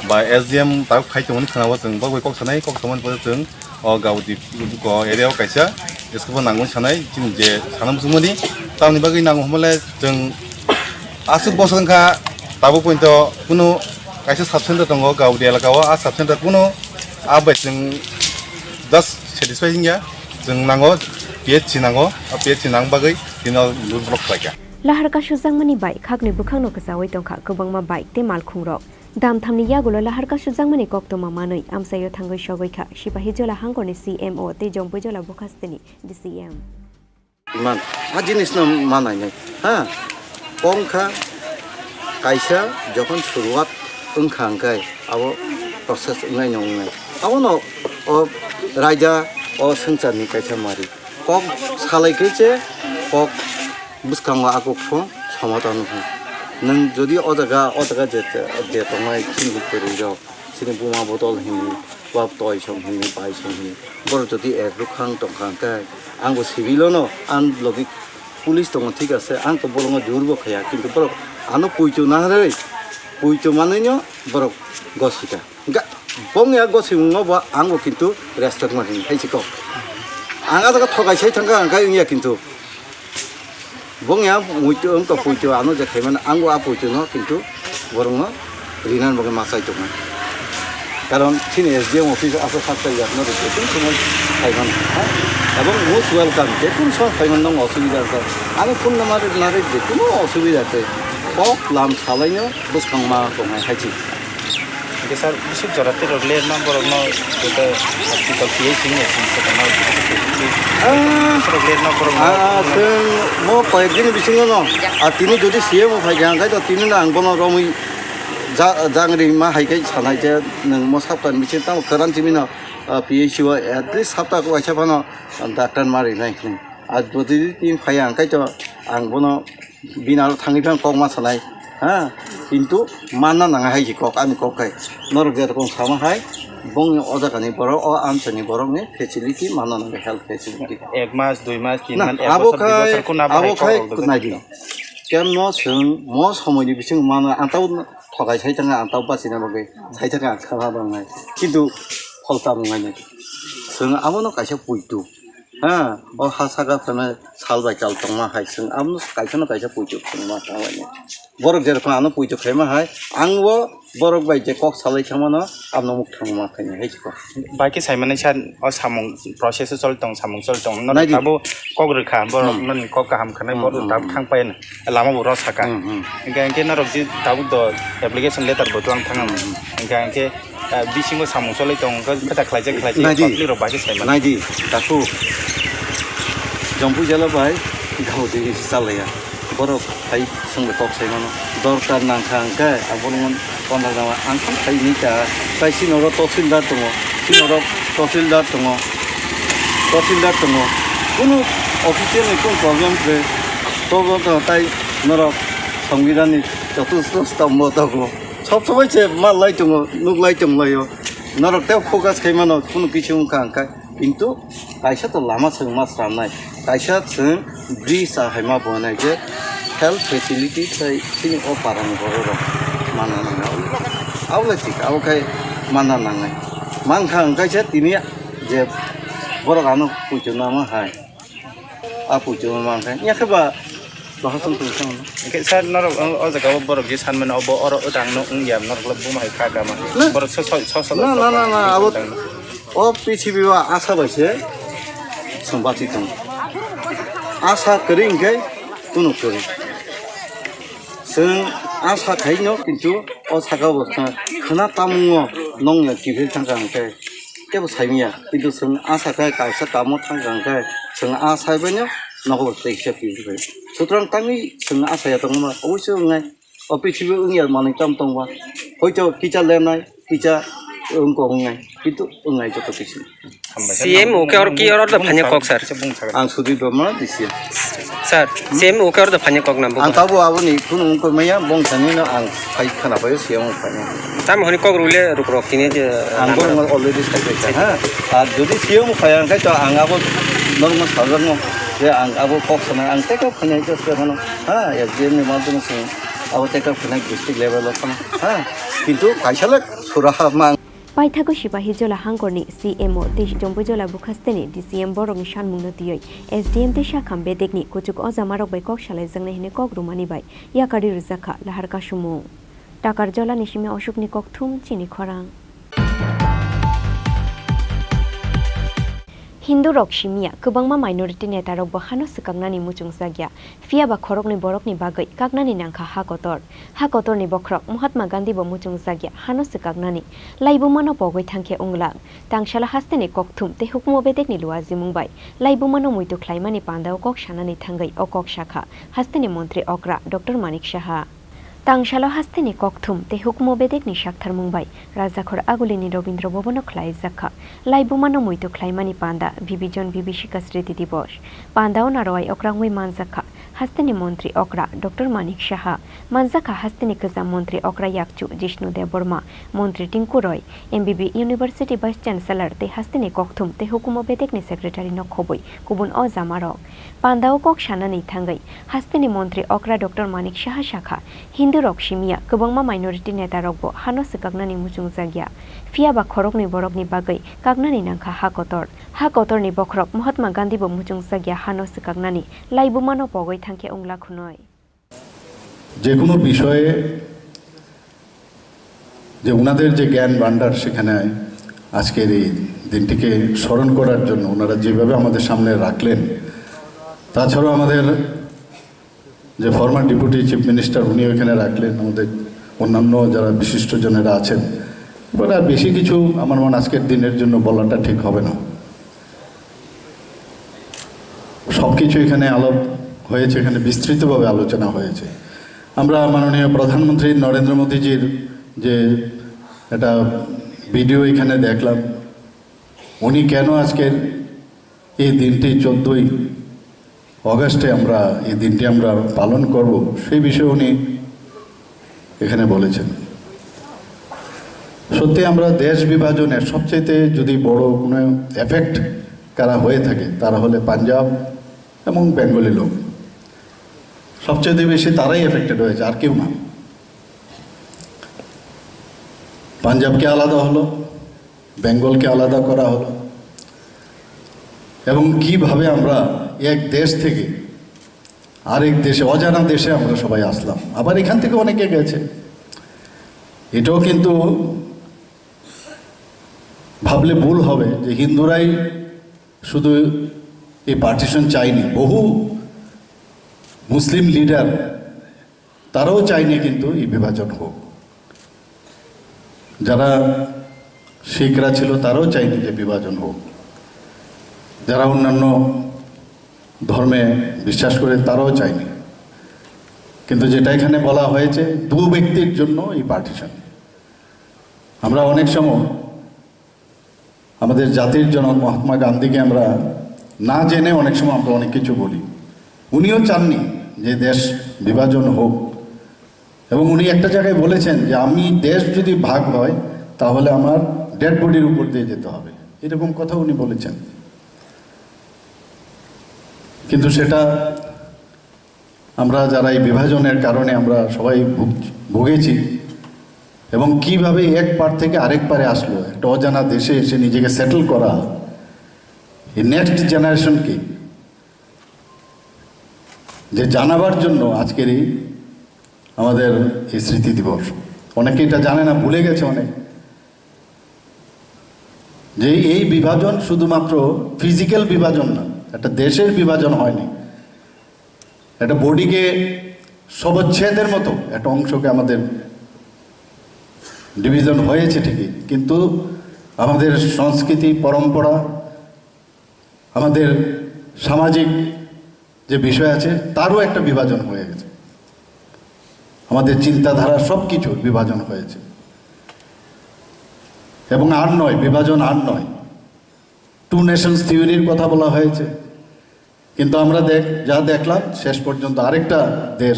बा एसडिएम ताव खायतोमोन खोनाबो जों बा कक सामान जों गावदि एरियायाव कायसा इसखौबो नांगौ सानाय जों जे सानामजुमनि तावनि बागै नांगौ हमले जों 80 बसरखा ताबो पइन्ट कुनो कायसा साबसेन्टार दङ गावदि एलाकायाव आ साबसेन्टार कुनो आबाय जों जास्ट सेटिसफाइं गैया जों नांगौ पिएचसि नांगौ पिएचसि नां बागै दिनो लुट ब्लक पाइका लाहारका सुजांमनि बाइक खागनि बुखांनो गोजावै दंखा गोबांमा बाइक ते मालखुंरक दामथामनि यागुलो लाहारका सुजांमनि कक्तमा मानै आमसायो थांगै सगैखा सिपाही जला हांगरनि सीएमओ ते जम्पै जला बुखास्तेनि डीसीएम मान आ जिनिस न मानाय नै हा पंखा कायसा যখন শুরুয়াত ओंखांगाय आबो प्रसेस उनाय नंनाय आबो न राजा अ संसारनि कायसा मारि कक सालायखैचे कक बुसखांवा आगोखौ समाधान हो नों जदि अजागा जे तंनाय चिनि पेरिजो चिनि बुमा बटल हिनि बा टय सम हिनि बाय सम हिनि बर जदि एक रुखां तंखांखाय आंबो सिबिलो न आं लगे पुलिस दङ ठीक আছে आं तो बलंग जुरबो खाया किन्तु बर आनो पुइचो ना रे पुइचो मानैनो बर गसिका बंया गसिमो बा आंबो किन्तु रेस्टुरेन्ट मानि हाइसिको आंगा जागा थगायसै थांगा आंखाय इया किन्तु bongya muitu to puitu anu je khaiman ango a puitu no kintu borongo rinan boge masai to na karon chini SDM office asa sakta ya no de kun somoi khaiman এবং most welcome যে কোন সব খাইমান দং অসুবিধা আছে আমি কোন নামারে নারে যে কোনো অসুবিধা আছে কক লাম সালাইনো বুসখাংমা দংহাই হাইছি Oke sir, bisa jarak terlalu nomor no kita hospital PHC ini sih karena terlalu nomor mo কয়েকদিন বিসিং ন আর তিনি যদি সিএম ফাই গাঙ্গাই তো তিনি না আংবন রমই জাংরি মা হাইকাই সানাই যে নों mo সাপ্তান বিসিং তাও কারণ তুমি না PHC ও এটলিস্ট সাপ্তাহ কো আইছা ফানো ডাক্তার মারি নাই আর যদি তিন ফাই আংকাই তো আংবন বিনাল থাঙ্গিফান কক মা সানাই হ্যাঁ কিন্তু মানা নাঙা হাইজি কক আমি ককাই নরক যেরকম সামা হাই বং অজাকানি বড় ও আনসানি বড়নি ফেসিলিটি মানা নাঙা হেলথ ফেসিলিটি 1 মাস 2 মাস 3 মাস 1 বছর কোন আবখাই নাইদি কেম ন সং ম সময়নি বিসিং মানা আন্তাও ঠগাই সাইতাঙ্গা আন্তাও বাসিনা বগে সাইতাঙ্গা খানা দंनाय কিন্তু ফলতা নङाय নাই সং আমনো কাইসা পুইতু হ্যাঁ ও হাসাগা ফেমে সালবাই কাল তংমা হাই সং আমনো কাইসা কাইসা পুইতু তংমা তাওয়াই borok jerokom ano puitu khaima hai angbo borok bai je kok salai khamano amno muk thangma khaina heiko baki saimane san o samung process chol tong samung chol tong no tabo kok rekha borok non kok kaham khana borok tab khang pain lama boro saka engke na rok ji tabu do application letter bo tang thangam engke bisingo samung cholai tong khata khlaije public rok baki saimane naidi taku jompu jala bai gaudi salaya borok hai sangbe tok saimano dorkar nangkhangka abolon kondaga angkham khai nika kaisi noro tokildar tongo tinoro tokildar tongo kono official ekon problem pre tobo to tai noro সংবিধানিক চতুর্থ স্তম্ভ তকো সব সময় সে মাল লাই tongo nuk lai tonglayo noro te focus khaimano kono kichu angka কিন্তু কাইসা তো Lama song মাস রামনাই কাইসা song bridge হাইমা বনাই যে health facility sai sini o parang bororo mana nanga awla tik awkai mana nanga mangkhang kaisa tini je borok anu pujo nama hai a pujo mangkhang ya khaba bahasa tulisang engke sar nor o jaga borok je sanmen obo oro udang no ungyam nor klub buma hai khaga ma borok so na abo o prithibi wa asa baise sambati tong आसा करी इनखाय कुनु करी जों आसा खायनो किन्तु अ साका अवस्था खोना तामुङो नंया गिबिर थांगांखाय केबो सायमिया किन्तु जों आसा खाय कायसा कामो थांगांखाय जों आसायबानो नगो तैसे पिबाय सुतरां तांनि जों आसाया दंमा अवश्य उङाय अ पृथ्वी उङिया माने ताम तंबा हयतो किचा लेनाय किचा उंको उङाय किन्तु उङाय जतो किसी सीएम ओके और की और फान्य कक सर आं सुदि बमा दिसि सर सीएम ओके और फान्य कक नाम आं ताबो आबोनि खुनु उंको मैया बंसानिनो आं फाइ खोनाबाय सीएम फाइ ताम हनि कक रुले रुक तिने जे आं अलरेडी साइबाय हा आ जदि सीएम फाइ आंखाय त आं आबो नर्माल साजानो जे आं आबो कक सनाय आं तेका फाइनाय जसो हनो हा एसडीएम नि मादुन सं आबो तेका फाइनाय डिस्ट्रिक्ट लेभेल सना हा किन्तु कायसाले सुराहा मा पाइथागो सिपाही जला हांगरनि सीएमओ देश जम्बुजला बुखास्तेनि डीसीएम बरंनि सानमुंनतियै एसडीएम ते शाखाम बेदेखनि कुचुक अजामारक बाय कक सालाय जोंने हिने कक रुमानि बाय याकारि रुजाखा लाहार कासुमु टाकार जला निसिमे अशोकनि कक थुम चिनि खरां हिंदू रक सिमिया गोबांमा माइनरिटी नेता रक बहानो सकांगनानि मुचुंसागिया फियाबा खरकनि बरकनि बागै कागनानि नांखा हाकतरनि बख्रक महात्मा गांधी बो मुचुंसागिया हानो सकांगनानि लाइबुमानो पगै थांखे उंगलां तांशाला हास्तेनि ककथुम ते हुकमो बेदेखनि लुआजि मुंबाय लाइबुमानो मुइतु ख्लाइमानि पान्दाव कक सानानि थांगै अ कक शाखा हास्तेनि मन्त्री अक्रा डॉक्टर मानिक साहा तांशालो हास्तेनि ककथुम ते हुकमो बेदेखनि शाखथार मुंबाय राजाखर आगुलिनि रवीन्द्र भवन ख्लाइ जाखा लाइबुमानो मुइतु ख्लाइमानि पान्दा विभिजन विभिषिका स्मृति दिवस पान्दाव नारवाय अक्रांगै मानजाखा हास्तेनि मन्त्री अक्रा डॉक्टर मानिक साहा मानजाखा हास्तेनि गोजाम मन्त्री अक्रा याकचु जिष्णु देव बर्मा मन्त्री टिंकु रय एमबीबी यूनिवर्सिटी वाइस चान्सेलर ते हास्तेनि ककथुम ते हुकमो बेदेखनि सेक्रेटारि नखबै गुबुन अ जामारक पान्दाव कक सानानै थांगै हास्तेनि मन्त्री अक्रा डॉक्टर मानिक साहा शाखा हिंदू रक सिमिया गोबांमा माइनरिटी नेता रकबो हानो सकागनानि मुचुंजागिया फियाबा खरकनि बरकनि बागै कागनानि नांखा हाकतरनि बख्रक महात्मा गांधी बो मुचुंजागिया हानो सकागनानि लाइबुमानो पगै थांखे उंगला खुनय যে কোনো বিষয়ে যে ওনাদের যে জ্ঞান ভান্ডার সেখানে আজকের এই দিনটিকে স্মরণ করার জন্য ওনারা যেভাবে আমাদের সামনে রাখলেন তাছাড়াও আমাদের যে ফর্মার ডেপুটি চিফ মিনিস্টার উনি ওখানে রাখলেন আমাদের অন্যান্য যারা বিশিষ্টজনেরা আছেন এবার আর বেশি কিছু আমার মনে আজকের দিনের জন্য বলাটা ঠিক হবে না সব কিছু এখানে আলাপ হয়েছে এখানে বিস্তৃতভাবে আলোচনা হয়েছে আমরা মাননীয় প্রধানমন্ত্রী নরেন্দ্র মোদীজির যে একটা ভিডিও এখানে দেখলাম উনি কেন আজকের এই দিনটি 14ই অগাস্টে আমরা এই দিনটি আমরা পালন করব সেই বিষয়ে উনি এখানে বলেছেন সত্যি আমরা দেশ বিভাজনের সবচেয়ে যদি বড় কোনো এফেক্ট কারা হয়ে থাকে তারা হলে পাঞ্জাব এবং বেঙ্গলি লোক সবচেয়ে বেশি তারাই এফেক্টেড হয়েছে আর কেউ না পাঞ্জাবকে আলাদা হলো বেঙ্গলকে আলাদা করা হলো এবং কিভাবে আমরা এক দেশ থেকে আরেক দেশে অজানা দেশে আমরা সবাই আসলাম আবার এখান থেকে অনেকে গেছে এটাও কিন্তু ভাবলে ভুল হবে যে হিন্দুরাই শুধু এই পার্টিশন চায়নি বহু মুসলিম লিডার তারাও চায়নি কিন্তু এই বিভাজন হোক যারা শিখরা ছিল তারাও চায়নি যে বিভাজন হোক যারা অন্যান্য ধর্মে বিশ্বাস করে তারাও চায়নি কিন্তু যেটা এখানে বলা হয়েছে দু ব্যক্তির জন্য এই পার্টিশন আমরা অনেক সময় আমাদের জাতির জনক মহাত্মা গান্ধীকে আমরা না জেনে অনেক সময় আমরা অনেক কিছু বলি উনিও চাননি যে দেশ বিভাজন হোক এবং উনি একটা জায়গায় বলেছেন যে আমি দেশ যদি ভাগ হয় তাহলে আমার ডেড বডির উপর দিয়ে যেতে হবে এরকম কথা উনি বলেছেন কিন্তু সেটা আমরা যারা এই বিভাজনের কারণে আমরা সবাই ভুগেছি এবং কিভাবে এক পার থেকে আরেক পারে আসলো একটা অজানা দেশে এসে নিজেকে সেটেল করা এই নেক্সট জেনারেশনকে যে জানাবার জন্য আজকের এই আমাদের এই স্মৃতি দিবস অনেকে এটা জানে না ভুলে গেছে অনেক যে এই বিভাজন শুধুমাত্র ফিজিক্যাল বিভাজন না একটা দেশের বিভাজন হয়নি একটা বডিকে সবচ্ছেদের মতো একটা অংশকে আমাদের ডিভিশন হয়েছে ঠিকই, কিন্তু আমাদের সংস্কৃতি, পরম্পরা, আমাদের সামাজিক যে বিষয় আছে তারও একটা বিভাজন হয়ে গেছে। আমাদের চিন্তাধারা সব কিছুর বিভাজন হয়েছে, এবং আর নয়, বিভাজন আর নয়। টু নেশনস থিওরির কথা বলা হয়েছে, কিন্তু আমরা যা দেখলাম শেষ পর্যন্ত আরেকটা দেশ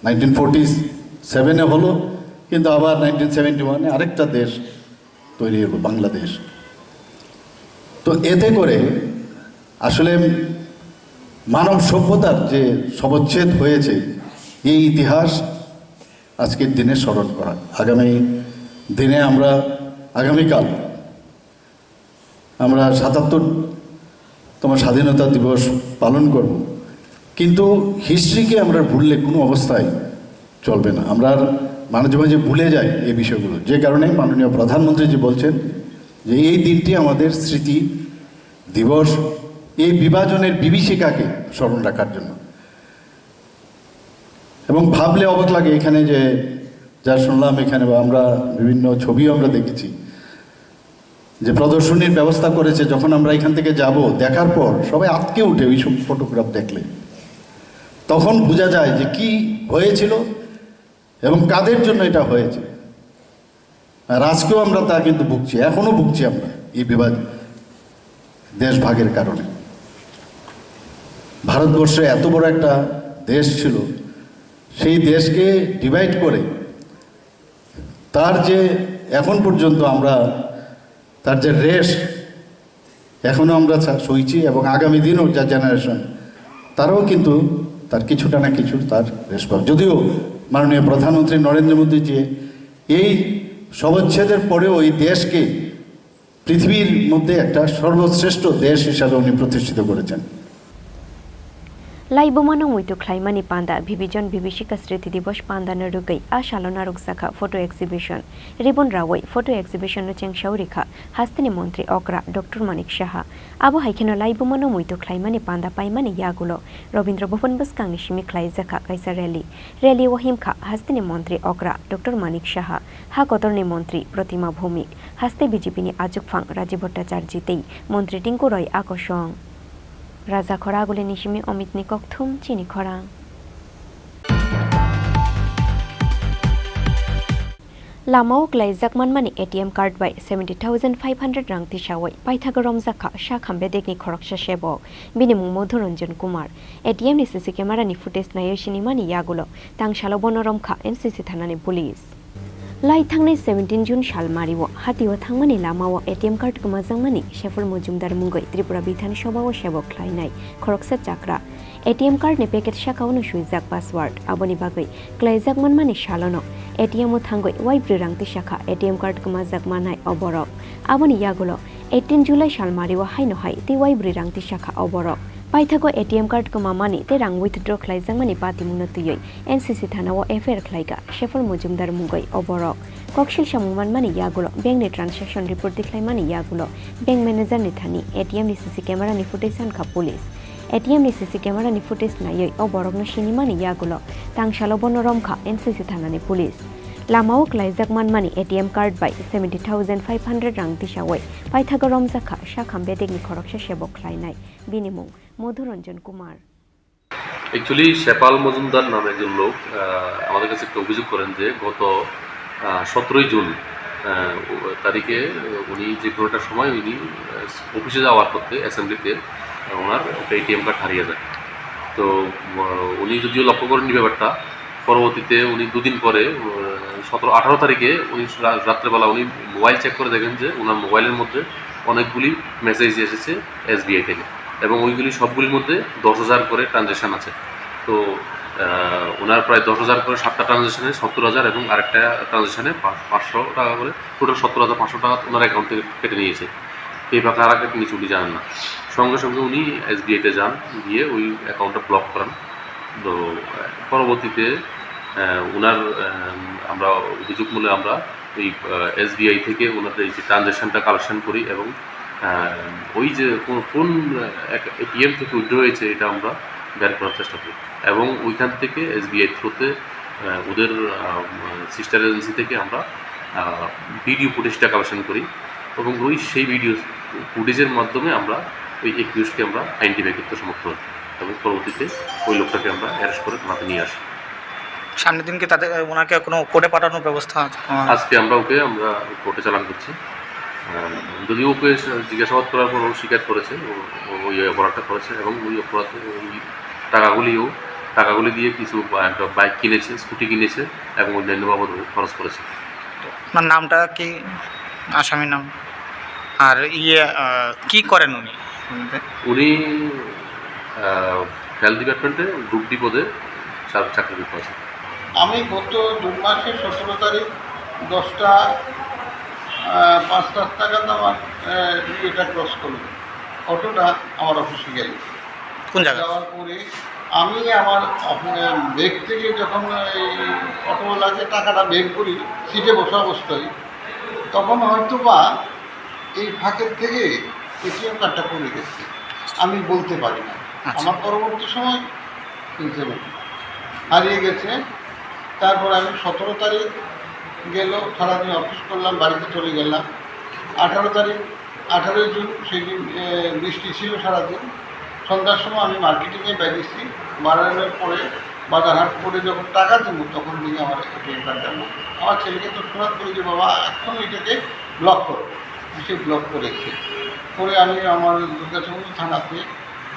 1947 হলো, কিন্তু আবার 1971 আরেকটা দেশ তৈরি হলো, বাংলাদেশ। তো এতে করে আসলে মানব সভ্যতার যে সবচ্ছেদ হয়েছে, এই ইতিহাস আজকের দিনে স্মরণ করা। আগামী দিনে আগামীকাল আমরা ৭৭তম স্বাধীনতা দিবস পালন করব, কিন্তু হিস্ট্রিকে আমরা ভুললে কোনো অবস্থায় চলবে না। আমরা মাঝে মাঝে ভুলে যাই এই বিষয়গুলো, যে কারণে মাননীয় প্রধানমন্ত্রী যে বলছেন যে এই দিনটি আমাদের স্মৃতি দিবস, এই বিভাজনের বিভীষিকাকে স্মরণ রাখার জন্য। এবং ভাবলে অবাক লাগে, এখানে যে যা শুনলাম এখানে, বা আমরা বিভিন্ন ছবিও আমরা দেখেছি যে প্রদর্শনীর ব্যবস্থা করেছে, যখন আমরা এখান থেকে যাব, দেখার পর সবাই আটকে উঠে ওইসব ফটোগ্রাফ দেখলে, তখন বোঝা যায় যে কি হয়েছিল এবং কাদের জন্য এটা হয়েছে। আর আজকেও আমরা তা কিন্তু ভুগছি, এখনো ভুগছি আমরা এই দেশ ভাগের কারণে। ভারতবর্ষে এত বড় একটা দেশ ছিল, সেই দেশকে ডিভাইড করে তার যে এখন পর্যন্ত তার যে রেশ এখনও আমরা সইছি, এবং আগামী দিনও যা জেনারেশন তারাও কিন্তু তার কিছুটা না কিছু তার রেশ পাবে। যদিও মাননীয় প্রধানমন্ত্রী নরেন্দ্র মোদী যে এই সবচ্ছেদের পরেও এই দেশকে পৃথিবীর মধ্যে একটা সর্বশ্রেষ্ঠ দেশ হিসাবে উনি প্রতিষ্ঠিত করেছেন। লাইবমানো মুইতো খ্লাইমানি পান্দা ভিবিজন ভিবিশিকা স্মৃতি দিবস পান্দানো রুগৈ আশালনা রুকসাখা ফটো এক্সিবিশন রিবন রাওই ফটো এক্সিবিশন চেংসাও রেখা হাস্তিনি মন্ত্রী অকরা ডক্টর মানিক সাহা আবো হাইখেনো লাইবমানো মুইতো খ্লাইমানি পান্দা পাইমানি ইয়াগুলো রবীন্দ্র ভবন বসকাংনি সিমি খ্লাইজাখা কাইসা রেলি ওহিমখা হাস্তিনি মন্ত্রী অকরা ডক্টর মানিক সাহা হা কতরনি মন্ত্রী প্রতিমা ভৌমিক হাস্তে বিজেপিনি আজুকফাং রাজীব ভট্টাচার্যতেই মন্ত্রী টিঙ্কু রয় আকর্ষণ রাজা খরাগুলি নিশিমি অমিত নিকক থুম চিনি খরাং লামাও ক্লাইজাক মানমানি এটিএম কার্ড বাই 70,500 রাং তিসাওয়াই পাইথাগো রমজাখা শা খাম্বে দেখনি খরকসা সেবক বিনিমুং মধুরঞ্জন কুমার এটিএম নি সিসি ক্যামেরা নি ফুটেজ নাইশিনি মানি ইয়াগুলো তাংশালো বনরমখা এনসিসি থানানি পুলিশ লাই थांनाय 17 जुन साल मारिवो हातिओ थांमानि लामाओ एटीएम कार्ड गोमाजांमानि शेफुर मजुमदार मुंगै त्रिपुरा विधानसभाओ सेबक ख्लायनाय खरकसा चाक्रा एटीएम कार्ड नि पैकेट शाखावनो सुइजाक पासवर्ड आबोनि बागै क्लाइजाक मानमानि सालनो एटीएम ओ थांगै वाइब्रि रांति शाखा एटीएम कार्ड गोमाजाक मानाय अबरक आबोनि यागुलो 18 जुलाई साल मारिवो हाइनो हाइ ति वाइब्रि रांति शाखा अबरक पाइथागो एटीएम कार्ड को मामानी ते रां विथड्र ख्लाइजांमानि पातिमुनो तुयै एनसीसी थानाओ एफआईआर ख्लाइगा शेफुर मजुमदार मुंगै अबरक कक्सिल सामुमानमानि यागुलो बैंकनि ट्रान्जेक्शन रिपोर्ट दिख्लायमानि यागुलो बैंक मैनेजर नि थानि एटीएम नि सीसी कैमरा नि फुटेज सानखा पुलिस एटीएम नि सीसी कैमरा नि फुटेज नायै अबरकनो सिनिमानि यागुलो तांशालो बनरमखा एनसीसी थानानि पुलिस लामाओ क्लाइजाक मानमानि एटीएम कार्ड बाय 70,500 रां तिसावै पाइथागो रमजाखा शाखाम्बे देखनि खरकसा सेबक ख्लायनाय बिनिमुं মধুরঞ্জন কুমার। অ্যাকচুয়ালি শেপাল মজুমদার নামে একজন লোক আমাদের কাছে একটা অভিযোগ করেন যে গত 17 জুন তারিখে উনি যে কোনোটার সময় উনি অফিসে যাওয়ার পথে অ্যাসেম্বলিতে ওনার এটিএম কার্ড হারিয়ে যায়। তো উনি যদিও লক্ষ্য করেননি ব্যাপারটা, পরবর্তীতে উনি দুদিন পরে 17-18 তারিখে উনি রাত্রেবেলা উনি মোবাইল চেক করে দেখেন যে ওনার মোবাইলের মধ্যে অনেকগুলি মেসেজ এসেছে এসবিআই থেকে, এবং ওইগুলি সবগুলির মধ্যে 10,000 করে ট্রানজ্যাকশান আছে। তো ওনার প্রায় 10,000 করে 7টা ট্রানজ্যাকশানে 70,000 এবং আরেকটা ট্রানজ্যাকশানে 500 টাকা করে, টোটাল 70,500 টাকা ওনার অ্যাকাউন্ট থেকে কেটে নিয়েছে। এই টাকা আর কেটে নিয়েছে উনি জানেন না। সঙ্গে সঙ্গে উনি এসবিআইতে যান, গিয়ে ওই অ্যাকাউন্টটা ব্লক করেন। তো পরবর্তীতে ওনার আমরা অভিযোগ মূলে আমরা ওই এসবিআই থেকে ওনার এই যে ট্রানজ্যাকশানটা কালেকশন করি, এবং ওই যে কোন এটিএম থেকে উইথড্র হয়েছে এটা আমরা বের করার চেষ্টা করি এবং ওইখান থেকে SBI থ্রুতে ওদের সিস্টার এজেন্সি থেকে আমরা ভিডিও ফুটেজটা কালেকশন করি এবং সেই ভিডিও ফুটেজের মাধ্যমে আমরা ওই একিউজকে আমরা আইডেন্টিফাই করতে সমর্থ হই এবং পরবর্তীতে ওই লোকটাকে আমরা অ্যারেস্ট করে থানাতে নিয়ে আসি। সামনের দিনকে তাদের ওনাকে কোনো কোর্টে পাঠানোর ব্যবস্থা আছে? আজকে আমরা কোর্টে চালান করছি। যদিও ওকে জিজ্ঞাসাবাদ করার পর ও স্বীকার করেছে ওই অপরাধটা করেছে এবং ওই অপরাধে ওই টাকাগুলি দিয়ে কিছু একটা বাইক কিনেছে, স্কুটি কিনেছে এবং অন্যান্য বাবদ খরচ করেছে। আপনার নামটা কি, আসামির নাম? আর কি করেন উনি? হেলথ ডিপার্টমেন্টে গ্রুপ ডি পদে চাকরি করতে আছে। আমি গত জুন মাসের 17 তারিখ 10টা 5 টাকা আমার এটা ক্রস করল, অটোটা আমার অফিসে গেল। কোন জায়গায় যাওয়ার পরে আমি আমার ব্যাগ থেকে যখন এই অটোওয়ালাকে টাকাটা বের করি সিটে বসা অবস্থায়, তখন হয়তো বা এই ফাঁকের থেকে ATM কার্ডটা পড়ে গেছে, আমি বলতে পারি না। আমার পরবর্তী সময় কিনতে পারি হারিয়ে গেছে। তারপর আমি 17 তারিখ গেল, সারাদিন অফিস করলাম, বাড়িতে চলে গেলাম। 18 জুন সেই দিন বৃষ্টি ছিল সারাদিন। সন্ধ্যার সময় আমি মার্কেটিংয়ে বেরিয়েছি, বাড়ানোর পরে বাজারহাট করে যখন টাকা দেবো তখন দিকে আমার ATM কার্ডটা নেই। আমার ছেলেকে তৎক্ষণাৎ বলি যে বাবা এখন এটাকে ব্লক করো, সে ব্লক করেছে। করে আমি আমার দুর্গাচন্দ্র থানাতে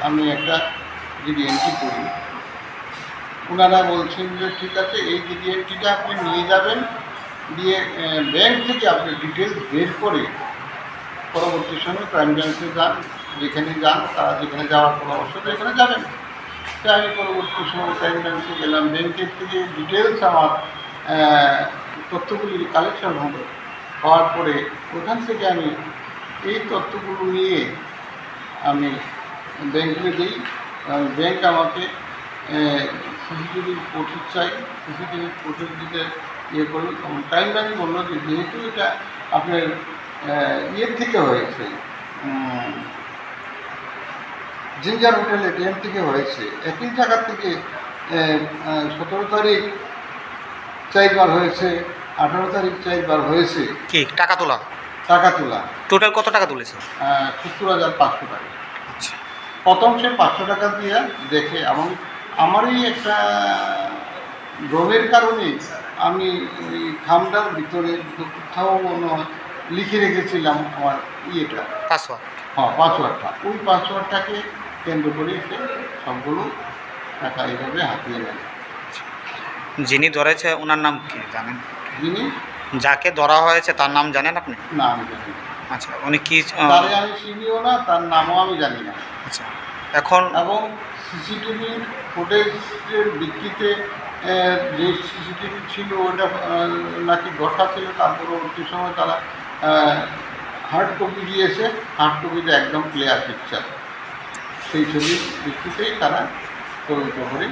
আমি একটা এন্ট্রি করি। ওনারা বলছেন যে ঠিক আছে, এই এন্ট্রিটা আপনি নিয়ে যাবেন, দিয়ে ব্যাংক থেকে আপনি ডিটেলস বের করে পরবর্তী সময় ক্রাইম ব্রাঞ্চে যান, যেখানে যান তারা যেখানে যাওয়ার পরামর্শ দেয় এখানে যাবেন। তাই আমি পরবর্তী সময় ক্রাইম ব্রাঞ্চে গেলাম, ব্যাংকের থেকে ডিটেলস আমার তথ্যগুলি কালেকশন হলো। হওয়ার পরে ওখান থেকে আমি এই তথ্যগুলো নিয়ে আমি ব্যাংকে দিই। ব্যাংক আমাকে সিসিটিভির ফুটেজ চাই, সিসিটিভির ফুটেজ দিতে করল। টাইম ব্যাংক বললো যে যেহেতু এটা আপনার থেকে হয়েছে, জিঞ্জার হোটেল ATM থেকে হয়েছে, একই জায়গা থেকে 17 তারিখ 4 বার হয়েছে, 18 তারিখ 4 বার হয়েছে। কি টাকা তোলা? টাকা তোলা। টোটাল কত টাকা তুলেছে? 70,500 টাকা। প্রথম সে 500 টাকা দিয়ে দেখে, এবং আমারই একটা ড্রোনের কারণে আমি ওই খামটার ভিতরে কোথাও লিখে রেখেছিলাম আমার পাসওয়ার্ড। হ্যাঁ, পাসওয়ার্ডটা। ওই পাসওয়ার্ডটাকে কেন্দ্র করে সে সবগুলো টাকা এইভাবে হাতিয়ে নেয়। যিনি ধরেছে ওনার নাম কি জানেন? যিনি যাকে ধরা হয়েছে তার নাম জানেন আপনি? না, আমি জানি না। আচ্ছা, উনি কি? তারে আমি চিনিও না, তার নামও আমি জানি না। আচ্ছা, এখন এবং সিসিটিভির ফুটেজের ভিত্তিতে যে সিসিটিভি ছিল ওটা নাকি ঘষা ছিল, তার পরবর্তী সময় তারা হার্ড কপি দিয়েছে, হার্ড কপিতে একদম ক্লিয়ার পিকচার। সেই ছবির ভিত্তিতেই তারা তদন্ত করে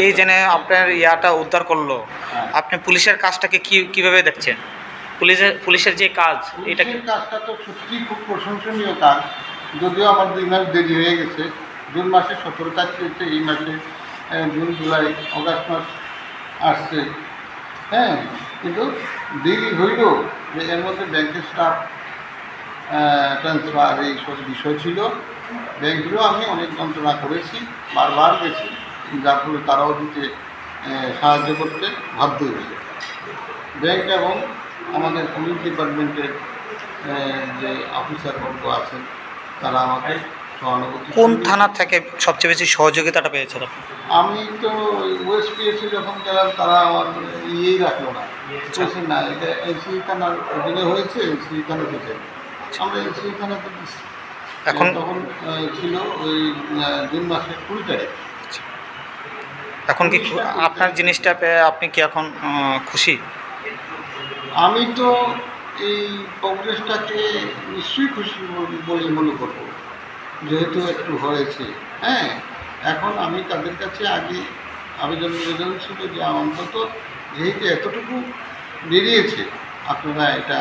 এই জেনে আপনার ইয়াটা উদ্ধার করলো। আপনি পুলিশের কাজটাকে কিভাবে দেখছেন? পুলিশের যে কাজ, এটা কাজটা তো সত্যিই খুব প্রশংসনীয় কাজ। যদিও আমার 2 মাস দেরি হয়ে গেছে। জুন মাসে 17 তারিখ হয়েছে, এই মাসে জুন, জুলাই, অগাস্ট মাস আসছে। হ্যাঁ, কিন্তু দেরি হইল যে এর মধ্যে ব্যাংকের স্টাফ ট্রান্সফার এইসব বিষয় ছিল। ব্যাংকেরও আমি অনেক যন্ত্রণা করেছি, বারবার গেছি, যার ফলে তারাও দিতে সাহায্য করতে বাধ্য হয়েছে। ব্যাংক এবং আমাদের পুলিশ ডিপার্টমেন্টের যে অফিসারবর্গ আছেন তারা আমাকে সহানুভূতি। কোন থানা থেকে সবচেয়ে বেশি সহযোগিতাটা পেয়েছেন আপনি? আমি তো OSPSে যখন গেলাম তারা আমার রাখলো না, বলছেন না এটা LCI থানার অধীনে হয়েছে, LCI থানা থেকে আমরা LCI থানাতে দিচ্ছি। এখন তখন ছিল ওই জুন মাসের 20 তারিখ। এখন কি আপনার জিনিসটা পেয়ে আপনি কি এখন খুশি? আমি তো এই প্রোগ্রেসটাকে নিশ্চয়ই খুশি বলে মনে করব, যেহেতু একটু হয়েছে। হ্যাঁ, এখন আমি তাদের কাছে আগে নিবেদন ছিল যে অন্তত যেহেতু এতটুকু বেরিয়েছে আপনারা এটা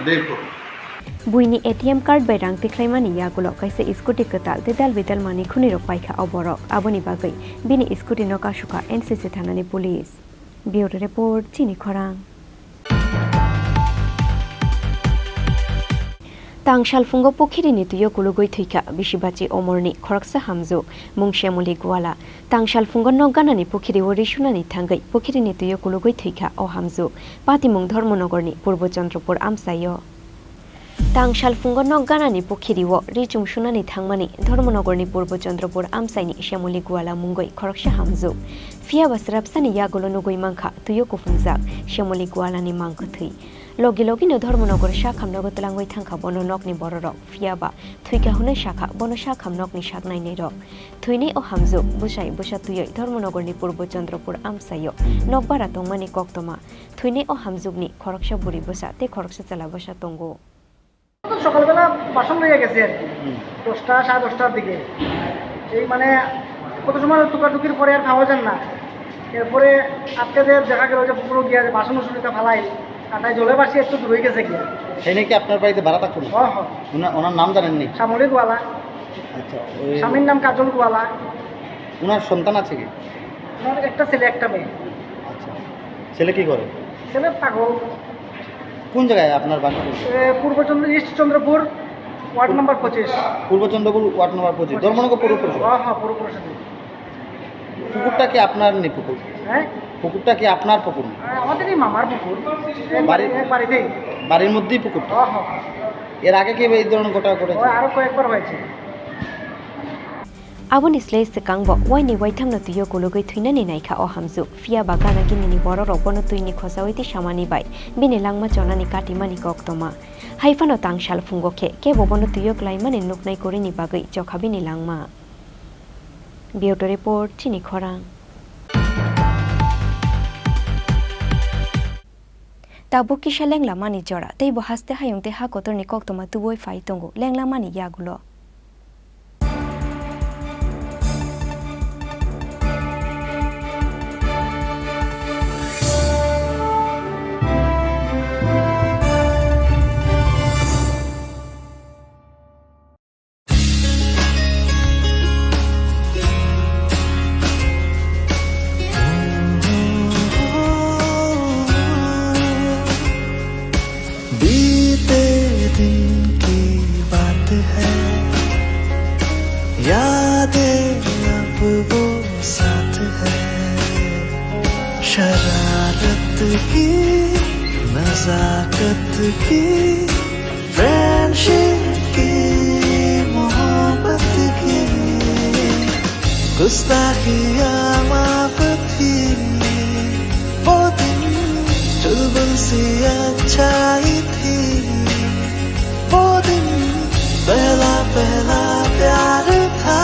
বের করুন। বুইনি এটিএম কার্ড বাই রাং তিখ্লাইমানি ইয়াগুলো কাইসে স্কুটি কেতাল দেদাল বেদাল মানি খুনিরক পাইখা অবরক আবনি বাগৈ বিনি স্কুটি নকাশুকা এনসিসি থানানি পুলিশ ব্যুরো রিপোর্ট চিনি খরাং तांगशाल फुंगो पुखिरिनि तुयो कुलुगै थैखा बिसिबाची अमरनि खरकसा हामजो मुंगशेमुलि गुवाला तांगशाल फुंगो नगानानि पुखिरि वरिसुनानि थांगै पुखिरिनि तुयो कुलुगै थैखा अ हामजो पातिमुं धर्मनगरनि पूर्व चंद्रपुर आमसायो तांगशाल फुंगो नगानानि पुखिरिवो रिचुम सुनानि थांमानि धर्मनगरनि पूर्व चंद्रपुर आमसाइनि शेमुलि गुवाला मुंगै खरकसा हामजो फिया बसराबसानि यागुलो नुगै मांखा तुयो कुफुंजाक शेमुलि गुवालानि मांखो थै लगे लगिनो धर्मनगर शाखामनगो तलांगै थांखा बनो नकनि बररक फियाबा थुइका हुनै शाखा बनो शाखामनगनि शाकनायनै रक थुइनै अ हामजो बुसाइ बुसा तुयै धर्मनगरनि पूर्व चंद्रपुर आमसायो नकबारा तंमानि कक्तमा थुइनै अ हामजुगनि खरकसा बुरि बुसा ते खरकसा चला बसा तंगो সকালবেলা বাসন লইয়া গেছে আর কি 10টা 10:30টার দিকে এই মানে কত সময় টুকাটুকির পরে আর খাওয়া যান না এরপরে আপনাদের দেখা গেল যে পুরো গিয়া বাসন উসুলিটা ফালাই কাটায় জলে বাসি একটু দূর হয়ে গেছে গিয়া সেই নাকি আপনার বাড়িতে ভাড়া থাকুন ওনার নাম জানেননি শ্যামলী গোয়ালা আচ্ছা স্বামীর নাম কাজল গোয়ালা ওনার সন্তান আছে কি ওনার একটা ছেলে একটা মেয়ে আচ্ছা ছেলে কি করে ছেলে পাগল কোন জায়গায় আপনার বাসা ইস্ট চন্দ্রপুর ওয়ার্ড নম্বর 25 পূর্ব চন্দ্রপুর ওয়ার্ড নম্বর 25 ধর্মনগর পুরো পরিষদ হ্যাঁ পুরো পরিষদ পুকুরটা কি আপনার নেই পুকুর হ্যাঁ পুকুরটা কি আপনার পুকুর আমাদেরই মামার পুকুর বাড়িতেই বাড়ির মধ্যেই পুকুরটা হ্যাঁ এর আগে কি এই ধরনের ঘটনা ঘটেছে আরো কয়েকবার হয়েছে Abon islay sekangbo waini waithangna tuyo kulugoi thuinani naikha o hamju fia bagana ginini boro robono tuini khosawaiti shamani bai bini langma chonani katimani koktoma haifano tangshal fungokhe ke bobono tuyo klaimani nuknai korini bagai chokhabini langma Beauty report Chini Khorang Tabu kisha lengla mani jora tei bo haste hayungte ha kotorni koktoma tuboi faitongo lengla mani yagulo शरारत की नजाकत की friendship की मोहब्बत की गुस्ताखियाँ माफ थी वो दिन चुलबुल सी अच्छाई थी वो दिन पहला पहला प्यार था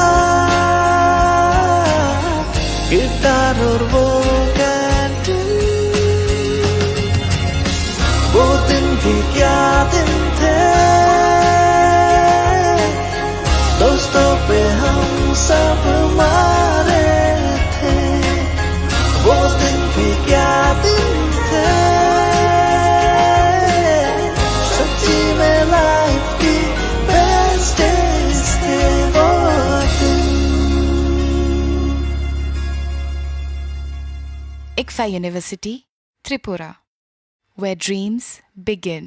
गिटार और वो वो दिन भी क्या दिन थे दोस्तों पे हम सब मारे थे वो दिन भी क्या दिन थे सच्ची में लाइफ की बेस्ट डेज थे वो दिन ICFA University, Tripura, where dreams begin.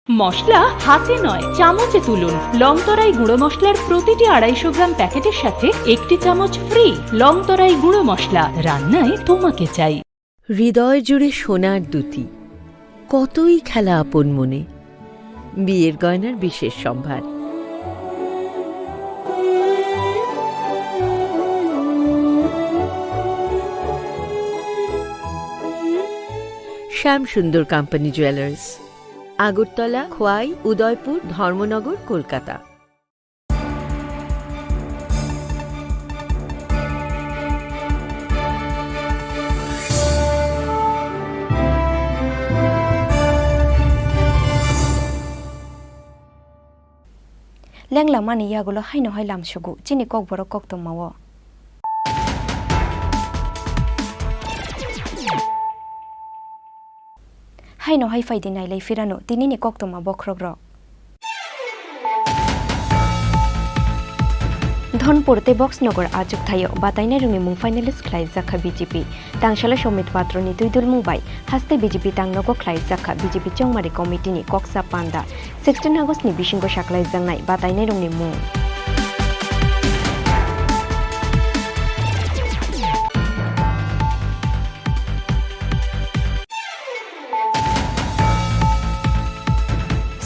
মশলা হাতে নয় চামচে তুলুন লংতরাই গুঁড়ো মশলার প্রতিটি 250 গ্রাম প্যাকেটের সাথে একটি চামচ ফ্রি লংতরাই গুঁড়ো মশলা রান্নায় তোমাকে চাই হৃদয় জুড়ে সোনার দুটি কতই খেলা আপন মনে বিয়ের গয়নার বিশেষ সম্ভার শ্যাম সুন্দর কোম্পানি জুয়েলার্স আগরতলা খোয়াই উদয়পুর ধর্মনগর কলকাতা লেংলা মানি ইয়াগুলো হাইনো হাই লামসুগু চিনি kokborok koktongmawo haino hai faidi nai lai firano tinini koktoma bokrogro Dhanpur ते बक्सनगर आजुक थायो बातायनाय रंनि मुं फाइनालिस्ट ख्लाय जाखा बीजेपी तांशाला समित पात्रनि दुइदुल मुंबाय हास्ते बीजेपी तांनगो ख्लाय जाखा बीजेपी चौमारि कमिटिनि कक्सा पान्दा 16 आगस्टनि बिसिंगो साख्लाय जांनाय बातायनाय रंनि मुं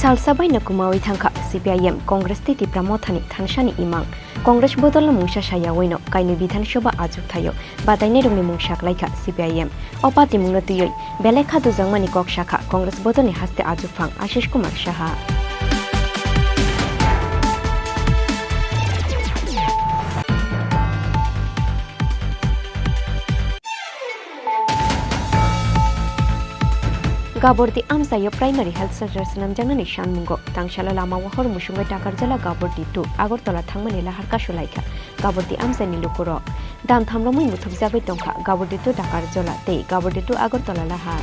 सालसाबाय नकुमावै थांखा सीपीआईएम कांग्रेस ते तिप्रा मथानि थांसानि इमां कांग्रेस बदल मुंसा सायावैनो कायनि विधानसभा आजुक थायो बादायनाय रंनि मुं साख्लायखा सीपीआईएम अपाति मुंनो तुयै बेलेखा दुजांमानि कक शाखा कांग्रेस बदलनि हास्ते आजुक फां आशिष कुमार साहा गाबर्ती आमसायो प्राइमारी हेल्थ सेंटर नामजांनानै सानमुंगो तांशाला लामा वहर मुसुंगै टाकारजाला गाबर्ती 2 आगरतला थांमानि लाहार कासुलायखा गाबर्ती आमसानि लुकुरो दान थामरमै मुथुबजाबै दंखा गाबर्ती 2 टाकारजला ते गाबर्ती 2 आगरतला लाहार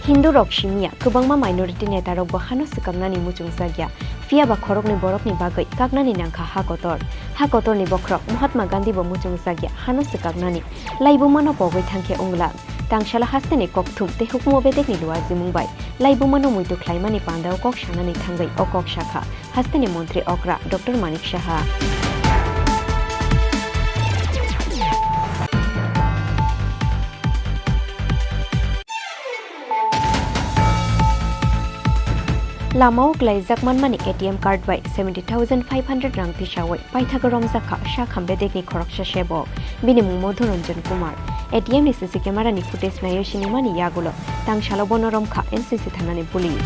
हिंदू रक सिमिया गोबांमा माइनरिटी नेता रक बहानो सिकांनानि मुचुं जागिया फियाबा खरकनि बरकनि बागै कागनानि नांखा हाकतरनि बख्रक महात्मा गांधी बो मुचुं जागिया हानो सिकांनानि लाइबुमानो पगै थांखे उंगला तांशाला हास्तेनि ककथुम ते हुकमो बेदेकनि लुवाजि मुंबाय लाइबुमानो मुइतु ख्लाइमानि पान्दाव कक सानानि थांगै अकक शाखा हास्तेनि मन्त्री अक्रा डॉक्टर मानिक साहा लामाव ग्लाइजाक मानमानि एटीएम कार्ड बाय 70,500 रां तिसावै पाइथागो रमजाखा शाखाम बेदेकनि खरकसा सेबक बिनि मुं मधुरंजन कुमार एटीएम नि सीसी कैमेरानि फुटेज नायो सिनेमानि यागुलो तांशालो बनरमखा एनसीसी थानानि पुलिस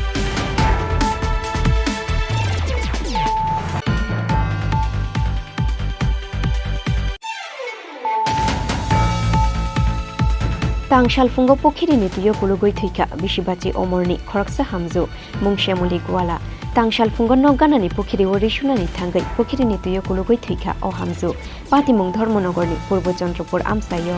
तांशाल फुंगो पोखिरिनि तुयो कुलुगै थैखा बिशिबाची अमरनि खरकसा हामजु मुंशेमुलि गुवाला तांशाल फुंगो नगानानि पोखिरि वरिसुनानि थांगै पोखिरिनि तुयो कुलुगै थैखा अ हामजु पातिमुं धर्मनगरनि पूर्व चंद्रपुर आमसायो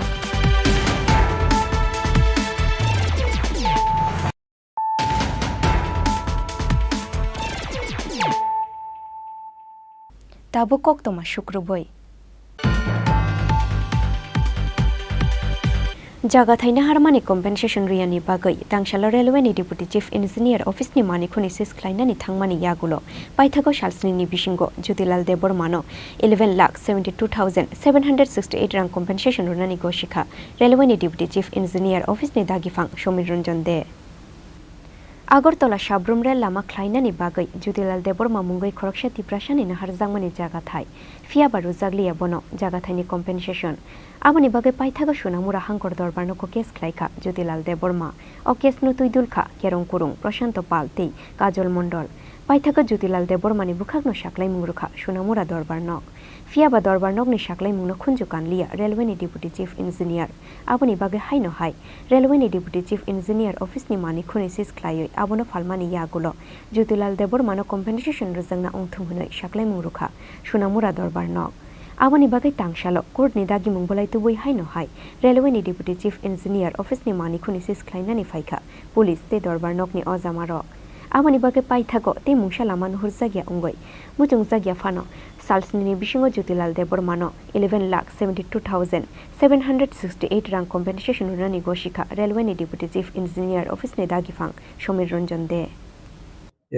ताबो कक्तमा शुक्रबै जागाथायना हारमानि कम्पेनसेशन रियानि बागै तांशाला रेलवेनि डिप्युटी चीफ इन्जिनियर अफिसनि मानिखुनि सिसख्लायनानि थांमानि यागुलो पाइथागो सालस्निनि बिशिंगो ज्योतिलाल देबरमानो 11,72,768 रां कम्पेनसेशन रुनानि गशिखा रेलवेनि डिप्युटी चीफ इन्जिनियर अफिसनि दागिफां समीर रंजन दे आगरतला साब्रुम रेल लामा ख्लायनानि बागै ज्योतिलाल देबरमा मुंगै खरकसा तिप्रासानि नाहारजांमानि जागाथाय फियाबारु जाग्लिया बनो जागाथायनि कम्पेनसेशन आबनि बागै पाइथागो सुनामुरा हांकर दरबारनो केस ख्लायखा ज्योतिलाल देबरमा अ केसनु तुइदुलखा केरं कुरुं प्रशांत पाल ते काजल मंडल पाइथागो ज्योतिलाल देबरमानि बुखागनो साक्लाय मुंरुखा सुनामुरा दरबारनक फियाबा दरबारनकनि साक्लाय मुंनो खुंजु कानलिया रेलवेनि डिप्युटी चीफ इन्जिनियर आबनि बागै हायनो हाय रेलवेनि डिप्युटी चीफ इन्जिनियर अफिसनि मानिखुनि सिसख्लायै आबनो फालमानि यागुलो ज्योतिलाल देबरमानो कम्पेनसेशन रुजांना अंथुम होनै साक्लाय मुंरुखा सुनामुरा दरबारनक आबनि बागै तांशालो कोर्टनि दागि मुंबलाय तुबै हायनो हाय रेलवेनि डिप्युटी चीफ इन्जिनियर अफिसनि मानिखुनि सिसख्लायनानि फायखा पुलिस ते दरबारनकनि अजामारक आबनि बागै पाइथागो ते मुंसा लामा नुहुर जागिया उंगै मुचुं जागिया फानो सालस्निनि बिशिंगो ज्योतिलाल देबरमानो 11,72,768 रां कम्पेनसेशन रुनानि गशिखा रेलवेनि डिप्युटी चीफ इन्जिनियर अफिसनि दागिफां समीर रंजन दे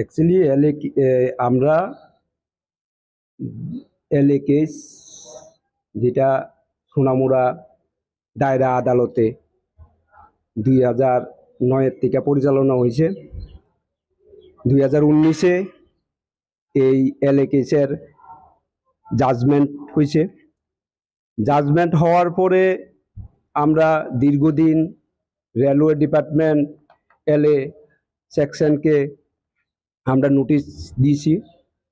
एक्चुअली আমরা এলএ কেস যেটা সোনামুড়া দায়রা আদালতে 2009 থেকে পরিচালনা হয়েছে 2019-এ এই এলএ কেসের জাজমেন্ট হয়েছে জাজমেন্ট হওয়ার পরে আমরা দীর্ঘদিন রেলওয়ে ডিপার্টমেন্ট এলএ সেকশনকে আমরা নোটিশ দিয়েছি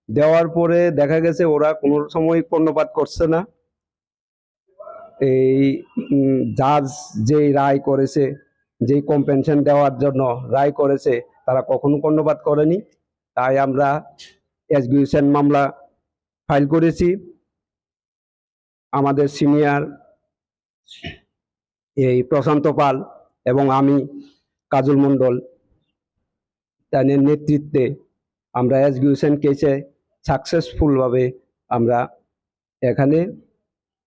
দেওয়ার পরে দেখা গেছে ওরা কোনো সময় কর্ণপাত করছে না এই জাজ যেই রায় করেছে যেই কম্পেনশন দেওয়ার জন্য রায় করেছে তারা কখনো কর্ণপাত করেনি তাই আমরা এক্সিকিউশন মামলা ফাইল করেছি আমাদের সিনিয়র এই প্রশান্ত পাল এবং আমি কাজল মণ্ডল তাদের নেতৃত্বে আমরা এক্সিকিউশন কেসে সাকসেসফুলভাবে আমরা এখানে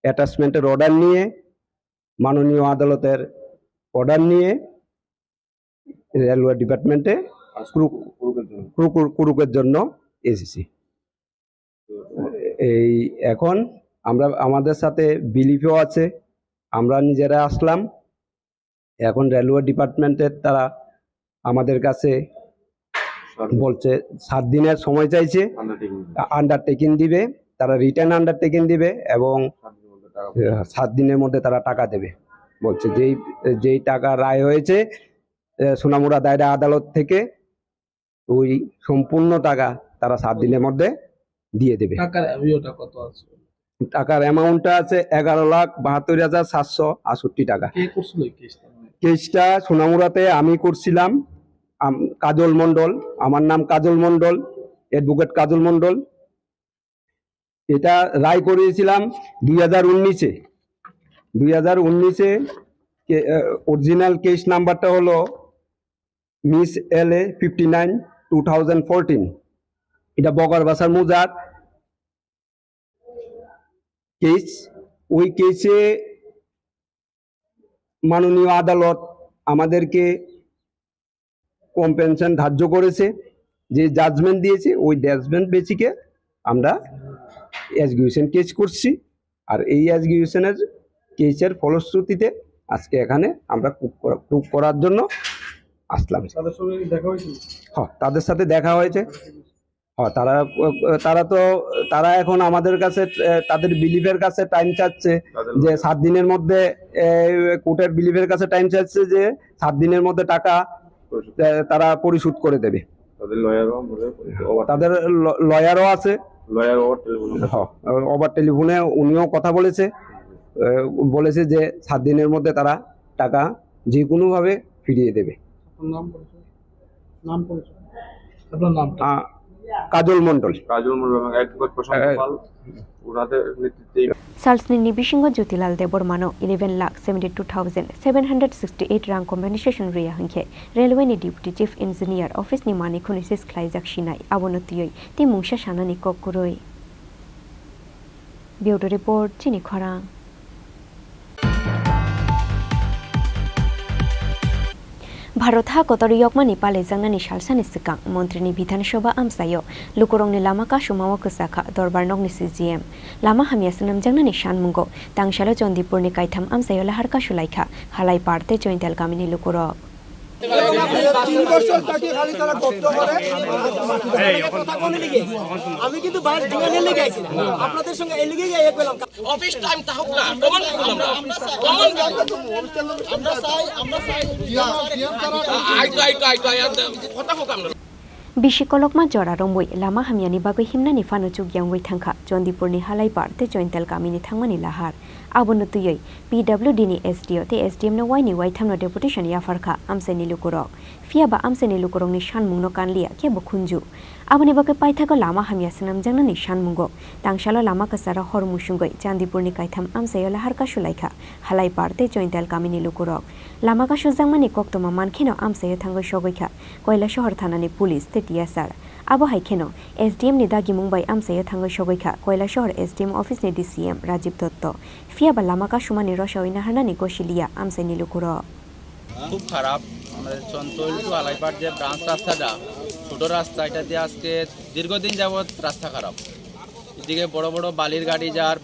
অ্যাটাচমেন্টের অর্ডার নিয়ে মাননীয় আদালতের অর্ডার নিয়ে রেলওয়ে ডিপার্টমেন্টে কুরুকের জন্য এসেছি। এই এখন আমরা আমাদের সাথে বিলিফও আছে, আমরা নিজেরা আসলাম। এখন রেলওয়ে ডিপার্টমেন্টের তারা আমাদের কাছে বলছে 7 দিনের সময় চাইছে, আন্ডারটেকিং দিবে, তারা রিটার্ন আন্ডারটেকিং দিবে এবং 7 দিনের মধ্যে তারা টাকা দেবে বলছে। যেই টাকা রায় হয়েছে সোনামুড়া দায়রা আদালত থেকে, ওই সম্পূর্ণ টাকা তারা 7 দিনের মধ্যে দিয়ে দেবে। টাকার অ্যামাউন্টটা আছে 11,72,768 টাকা। কেসটা সোনামুড়াতে আমি করছিলাম, কাজল মণ্ডল, আমার নাম কাজল মণ্ডল, অ্যাডভোকেট কাজল মণ্ডল। এটা রায় করিয়েছিলাম 2019-এ। অরিজিনাল কেস নাম্বারটা হলো মিস LA 59/2014। এটা বগরবাসার মুজার কেস। ওই কেসে মাননীয় আদালত আমাদেরকে কম্পেনশন ধার্য করেছে, যে জাজমেন্ট দিয়েছে ওই জাজমেন্ট বেসিকে আমরা এক্সিকিউশন কেস করছি। আর এই এক্সিকিউশনের কেসের ফলশ্রুতিতে আজকে এখানে আমরা প্রুফ করার জন্য আসলাম। হ্যাঁ, তাদের সাথে দেখা হয়েছে। হ্যাঁ, তারা এখন আমাদের কাছে তাদের বিলিফের কাছে টাইম চাচ্ছে যে 7 দিনের মধ্যে, কোর্টের বিলিফের কাছে টাইম চাচ্ছে যে 7 দিনের মধ্যে টাকা তারা পরিশোধ করে দেবে। তাদের লয়ারও আছে, ওভার টেলিফোনে উনিও কথা বলেছে যে 7 দিনের মধ্যে তারা টাকা যে কোনোভাবে ফিরিয়ে দেবে। কাজল মণ্ডল। সালসনি নিবিসিংহ জ্যোতিলাল দেববর্মাनो 11,72,768 रां कम्पेनसेशन रिया हंखे रेलवेनि डिप्टी चीफ इन्जिनियर अफिसनि मानिखुनि सिसख्लाइजाक सिनाय आबनतियै ति मुंसा सानानि कक्कुरै। ब्यूरो रिपोर्ट चिनी खरां। भारत हा कतरी यकमानि पाले जांगनानि सालसानि सिगां मन्त्रिनि विधानसभा आमसायो लुकुरंनि लामा कासुमाव कसाखा दरबार नगनि CGM लामा हामिया सनम जांगनानि सानमुंगो तांसालो चन्दिपुरनि कायथाम आमसायो लाहार कासुलाइखा हालाय पारते जयन्ताल गामिनि लुकुरक। আমি কিন্তু বাইরে ডিমান্ডে লেগে আইছি না, আপনাদের সঙ্গে এই লেগে যাই কইলাম অফিস টাইম তা হোক না, প্রমাণ করলাম আমরা কথা হোক আমরা बिशिकलकमा जरा रंबई लामा हामियानि बागै हिमनानि फानो चुगियांगै थांखा चन्दिपुरनि हालाय पारते जयन्ताल गामिनि थांमानि लाहार आबनतुयै PWD नि SDO ते SDM नो वाइनि वाइथामनो डेपुटेशन याफारखा आमसाइनि लुकुरक फियाबा आमसाइनि लुकुरकनि सानमुंनो कानलिया केबो खुंजु आबनि बागै पाइथाको लामा हामिया सनाम जांगनानि सानमुंगो तांसालो लामा कसारा हर मुसुंगै चान्दिपुरनि कायथाम आमसायो लाहार कासुलाइखा हालाय पारते जयन्ताल गामिनि लुकुरक लामा कासु जांगमानि कक्तमा मानखेनो आमसायो थांगै सगैखा कयला शहर थानानि पुलिस ते टियासार आबो हाइखेनो SDM नि दागि मुंबाई आमसायो थांगै सगैखा कयला शहर SDM अफिसनि DCM राजीव दत्त फियाबा लामा कासुमानि रसावैना हारनानि गसिलिया आमसाइनि लुकुरक। খুব খারাপ আমাদের চন্তল টু আলাইপাট যে ব্রাঞ্চ রাস্তাটা ছোট রাস্তা, এটা দিয়ে আজকে দীর্ঘদিন যাবৎ রাস্তা খারাপ। এদিকে বড় বড় বালির গাড়ি যার,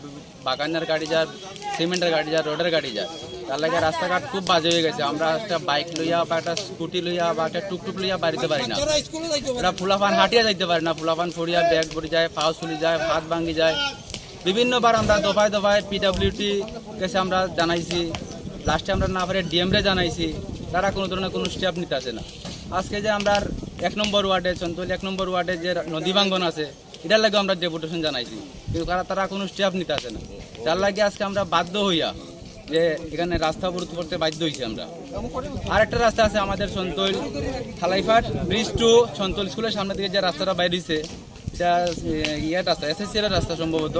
বাগানের গাড়ি যার, সিমেন্টের গাড়ি যার, রোডের গাড়ি যার, তার লাগে রাস্তাঘাট খুব বাজে হয়ে গেছে। আমরা একটা বাইক লইয়া বা একটা স্কুটি লইয়া বা একটা টুকটুক লইয়া বাড়িতে পারি না, এটা ফুলাফান হাঁটিয়ে যাইতে পারি না, ফুলাফান ফড়িয়া ব্যাগ পড়ে যায়, পাও চুলি যায়, হাত ভাঙি যায়। বিভিন্নবার আমরা দফায় দফায় PWD কাছে আমরা জানাইছি, লাস্টে আমরা না পারে DM রে জানাইছি, তারা কোনো ধরনের কোনো স্টেপ নিতে আসে না। আজকে যে আমরা 1 নম্বর ওয়ার্ডে চন্তল 1 নম্বর ওয়ার্ডে যে নদী ভাঙ্গন আছে, এটার লাগে আমরা ডেপুটেশন জানাইছি, কিন্তু তারা কোনো স্টেপ নিতে আসে না। যার লাগে আজকে আমরা বাধ্য হইয়া যে এখানে রাস্তা অবরোধ করতে বাধ্য হয়েছি আমরা। আরেকটা রাস্তা আছে আমাদের চন্তল থালাইফাট ব্রিজ টু চন্তল স্কুলের সামনে থেকে যে রাস্তাটা বাইর হয়েছে, এটা রাস্তা SSC এর রাস্তা সম্ভবত।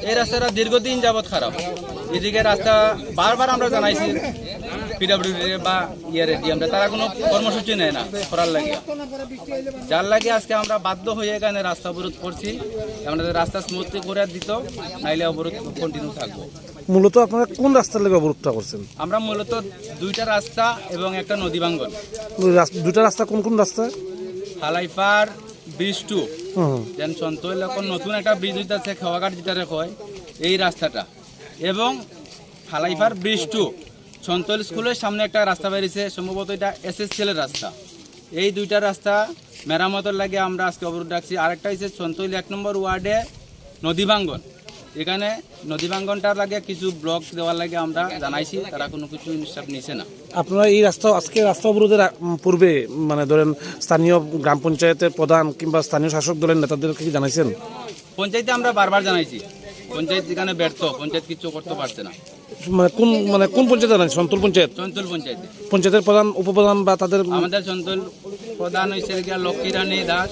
এই রাস্তাটা দীর্ঘদিন যাবৎ খারাপ। এদিকে রাস্তা বারবার আমরা জানাইছি, পিডাব্লিউডি বা ডিএমটা তারা কোনো কর্মসূচি নেয় না করার লাগে, যার লাগে আজকে আমরা বাধ্য হয়ে এখানে রাস্তা অবরোধ করছি। আমাদের রাস্তা স্মুথলি করে দিত, নাইলে অবরোধ কন্টিনিউ থাকবো। মূলত আপনারা কোন রাস্তার লেগে অবরোধটা করছেন? আমরা মূলত দুইটা রাস্তা এবং একটা নদী ভাঙ্গন। দুইটা রাস্তা কোন কোন রাস্তা? হালাইফার ব্রিজ 2 যেন সন্তোল এখন নতুন একটা ব্রিজ হইতেছে খাওয়াঘাট যেটা হয় এই রাস্তাটা, এবং হালাইফার ব্রিজ 2 সন্তোল স্কুলের সামনে একটা রাস্তা বেরিয়েছে, সম্ভবত এটা এসএসসিএলের রাস্তা। এই দুইটা রাস্তা মেরামতের লাগে আমরা আজকে অবরোধ রাখছি। আরেকটা হচ্ছে সন্তোল 1 নম্বর ওয়ার্ডে নদী ভাঙ্গন, এখানে নদী ভাঙ্গনটার লাগে কিছু ব্লক দেওয়ার লাগে আমরা জানাইছি, তারা কোনো কিছু ইনস্টাপ নিছে না। আপনারা এই রাস্তা আজকে রাস্তা অবরোধের পূর্বে মানে ধরেন স্থানীয় গ্রাম পঞ্চায়েতের প্রধান কিংবা স্থানীয় শাসক দলের নেতাদেরকে কি জানাইছেন? পঞ্চায়েতে আমরা বারবার জানাইছি, পঞ্চায়েত এখানে ব্যর্থ, পঞ্চায়েত কিছু করতে পারছে না। মানে কোন পঞ্চায়েত জানাইছেন? সন্তোল পঞ্চায়েত? সন্তোল পঞ্চায়েতে পঞ্চায়েতের প্রধান উপপ্রধান বা তাদের? আমাদের সন্তোল প্রধান হয়েছে লক্ষ্মী রানী দাস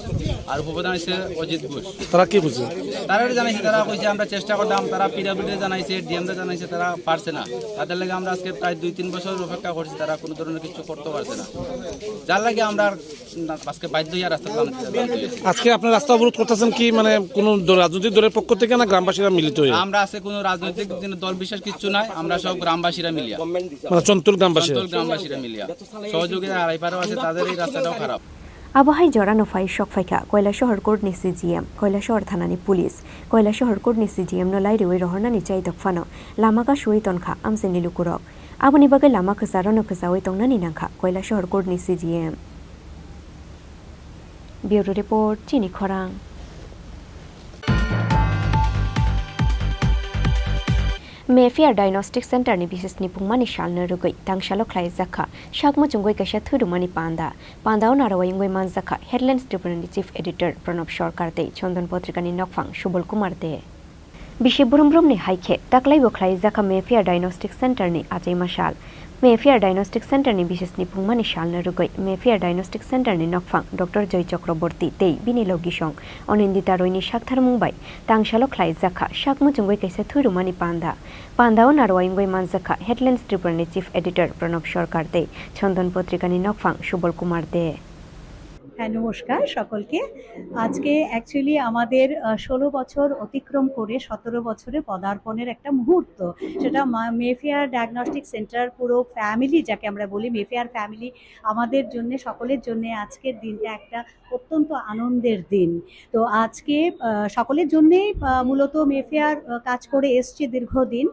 আর উপপ্রধান হয়েছে অজিত ঘোষ। তারা কি বুঝছে? তারা জানাইছে, তারা কইছে আমরা চেষ্টা করতাম, তারা পিডাব্লিউডি জানাইছে, ডিএমটা জানাইছে, তারা পারছে না। তাদের লাগে আমরা আজকে প্রায় 2-3 বছর অপেক্ষা করছি, তারা কোনো ধরনের কিছু করতে পারছে না, যার লাগে আমরা আজকে বাধ্য হয়ে রাস্তা বানাতে। আজকে আপনার রাস্তা অবরোধ করতেছেন কি মানে কোন রাজনৈতিক দলের পক্ষ থেকে না গ্রামবাসীরা মিলিত হয়ে? আমরা আজকে কোনো রাজনৈতিক দল বিশেষ কিছু নাই, আমরা সব গ্রামবাসীরা মিলিয়া, মানে চন্তুল গ্রামবাসীরা মিলিয়া সহযোগিতা হারাইপারও আছে, তাদের এই রাস্তাটাও খারাপ। আবহাওয়ায় জড়ানো ফাই শকফাইকা কয়লাশহর কোর্টনি সিজিএম কয়লাশহর থানানি পুলিশ কয়লাশহর কোর্টনি সিজিএম নলাই রিওই রহনানি চাই দফানো লামাকা সুই তনখা আমসেনি লুকুরক আবনি বাগে লাमा खोसारनो खोसावै तंगनानि नांखा कयलाशहर कोर्टनि सिजिएम। ब्यूरो रिपोर्ट चिनी खरां। मेफियार डायग्नोस्टिक सेंटरनि बिसेस निपुंमानि शालनो रुगै तांशालो ख्लाय जाखा शागमो चुंगै कैसा थुरुमानि पांदाव नारावाय इंगै मान जाखा हेडलाइन्स ट्रिब्यूनलनि चीफ एडिटर प्रणब सरकार दे चंदन पत्रिकानि नकफां सुबल कुमार दे बिशे बुरुमब्रुमनि हाइखे ताक्लाय बख्लाय जाखा मेफियार डायग्नोस्टिक सेंटरनि आजै माशाल मेफियार डायग्नोस्टिक सेंटरनि बिसेस निपुंमानि शालनो रुगै मेफियार डायग्नोस्टिक सेंटरनि नकफां डॉक्टर जय चक्रवर्ती तेई बिनि लगिसं अनिंदिता रयनि शाकथार मुंबाई तांशालो ख्लाय जाखा शाकमु चुंगै कैसा थुरुमानि पांदाव नारवाइंगै मानजाखा हेडलाइन्स ट्रिब्यूनलनि चीफ एडिटर प्रणब सरकार दे चंदन पत्रिकानि नकफां सुबल कुमार दे। হ্যাঁ নমস্কার সকলকে। আজকে অ্যাকচুয়ালি আমাদের 16 বছর অতিক্রম করে 17 বছরে পদার্পণের একটা মুহূর্ত, সেটা মেফেয়ার ডায়াগনস্টিক সেন্টার পুরো ফ্যামিলি যাকে আমরা বলি মেফেয়ার ফ্যামিলি, আমাদের জন্য সকলের জন্য আজকের দিনটা একটা অত্যন্ত আনন্দের দিন। তো আজকে সকলের জন্যেই মূলত মেফেয়ার কাজ করে এসছে দীর্ঘদিন,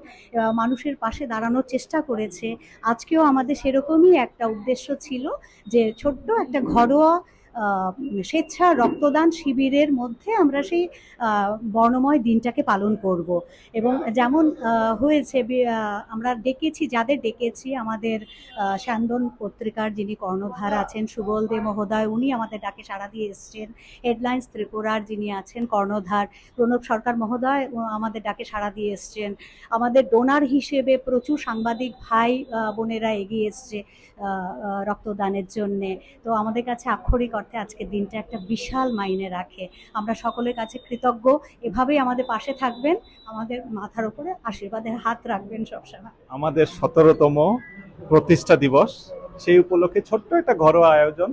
মানুষের পাশে দাঁড়ানোর চেষ্টা করেছে। আজকেও আমাদের সেরকমই একটা উদ্দেশ্য ছিল যে ছোট্ট একটা ঘরোয়া স্বেচ্ছা রক্তদান শিবিরের মধ্যে আমরা সেই বর্ণময় দিনটাকে পালন করব। এবং যেমন হয়েছে আমরা যাদের ডেকেছি আমাদের স্যান্দন পত্রিকার যিনি কর্ণধার আছেন সুবল দে মহোদয়, উনি আমাদের ডাকে সাড়া দিয়ে এসছেন। হেডলাইন্স ত্রিপুরার যিনি আছেন কর্ণধার প্রণব সরকার মহোদয় আমাদের ডাকে সাড়া দিয়ে এসছেন। আমাদের ডোনার হিসেবে প্রচুর সাংবাদিক ভাই বোনেরা এগিয়ে এসছে রক্তদানের জন্যে। তো আমাদের কাছে আক্ষরিক অর্থে আজকের দিনটা একটা বিশাল মাইনে রাখে। আমরা সকলের কাছে কৃতজ্ঞ, এভাবেই আমাদের পাশে থাকবেন, আমাদের মাথার উপরে আশীর্বাদের হাত রাখবেন সবসময়। আমাদের 17তম প্রতিষ্ঠা দিবস, সেই উপলক্ষে ছোট্ট একটা ঘরোয়া আয়োজন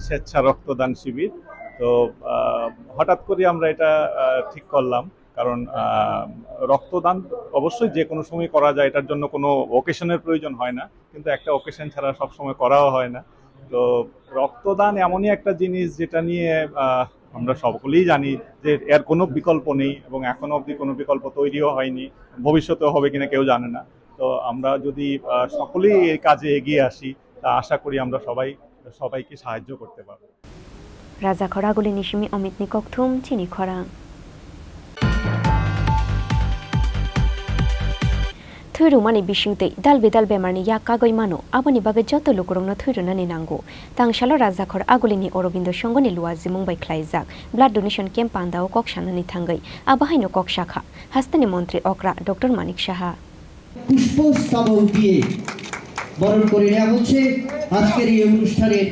স্বেচ্ছা রক্তদান শিবির। তো হঠাৎ করে আমরা এটা ঠিক করলাম, কারণ রক্তদান অবশ্যই যে কোনো সময় করা যায়, এটার জন্য কোনো ওকেশনের প্রয়োজন হয় না, কিন্তু একটা ওকেশন ছাড়া সব সময় করাও হয় না। তো রক্তদান এমনই একটা জিনিস যেটা নিয়ে আমরা সকলেই জানি যে এর কোনো বিকল্প নেই, এবং এখনো অবধি কোনো বিকল্প তৈরিও হয়নি, ভবিষ্যতেও হবে কিনা কেউ জানে না। তো আমরা যদি সকলেই এই কাজে এগিয়ে আসি, তা আশা করি আমরা সবাইকে সাহায্য করতে পারব। রাজা খরাগুলি নিশিমি অমিত নিকক থুম চিনি খরাং। थुरुमानि बिसिंतै दाल बेदाल बेमारनि या कागै मानो आबनि बागै जत लुकुरंनो थुरुनानि नांगौ तांशालो राजाखर आगुलिनि Arvind संगनि लुवाजि Mumbai ख्लाइजाक blood donation camp पान्दाव ककशानानि थांगै आबाहायनो कक शाखा हास्तानि मन्त्री अक्रा डॉक्टर मानिक साहा পুষ্পস্তবক দিয়ে বরণ করে নেওয়া হচ্ছে আজকের এই অনুষ্ঠানের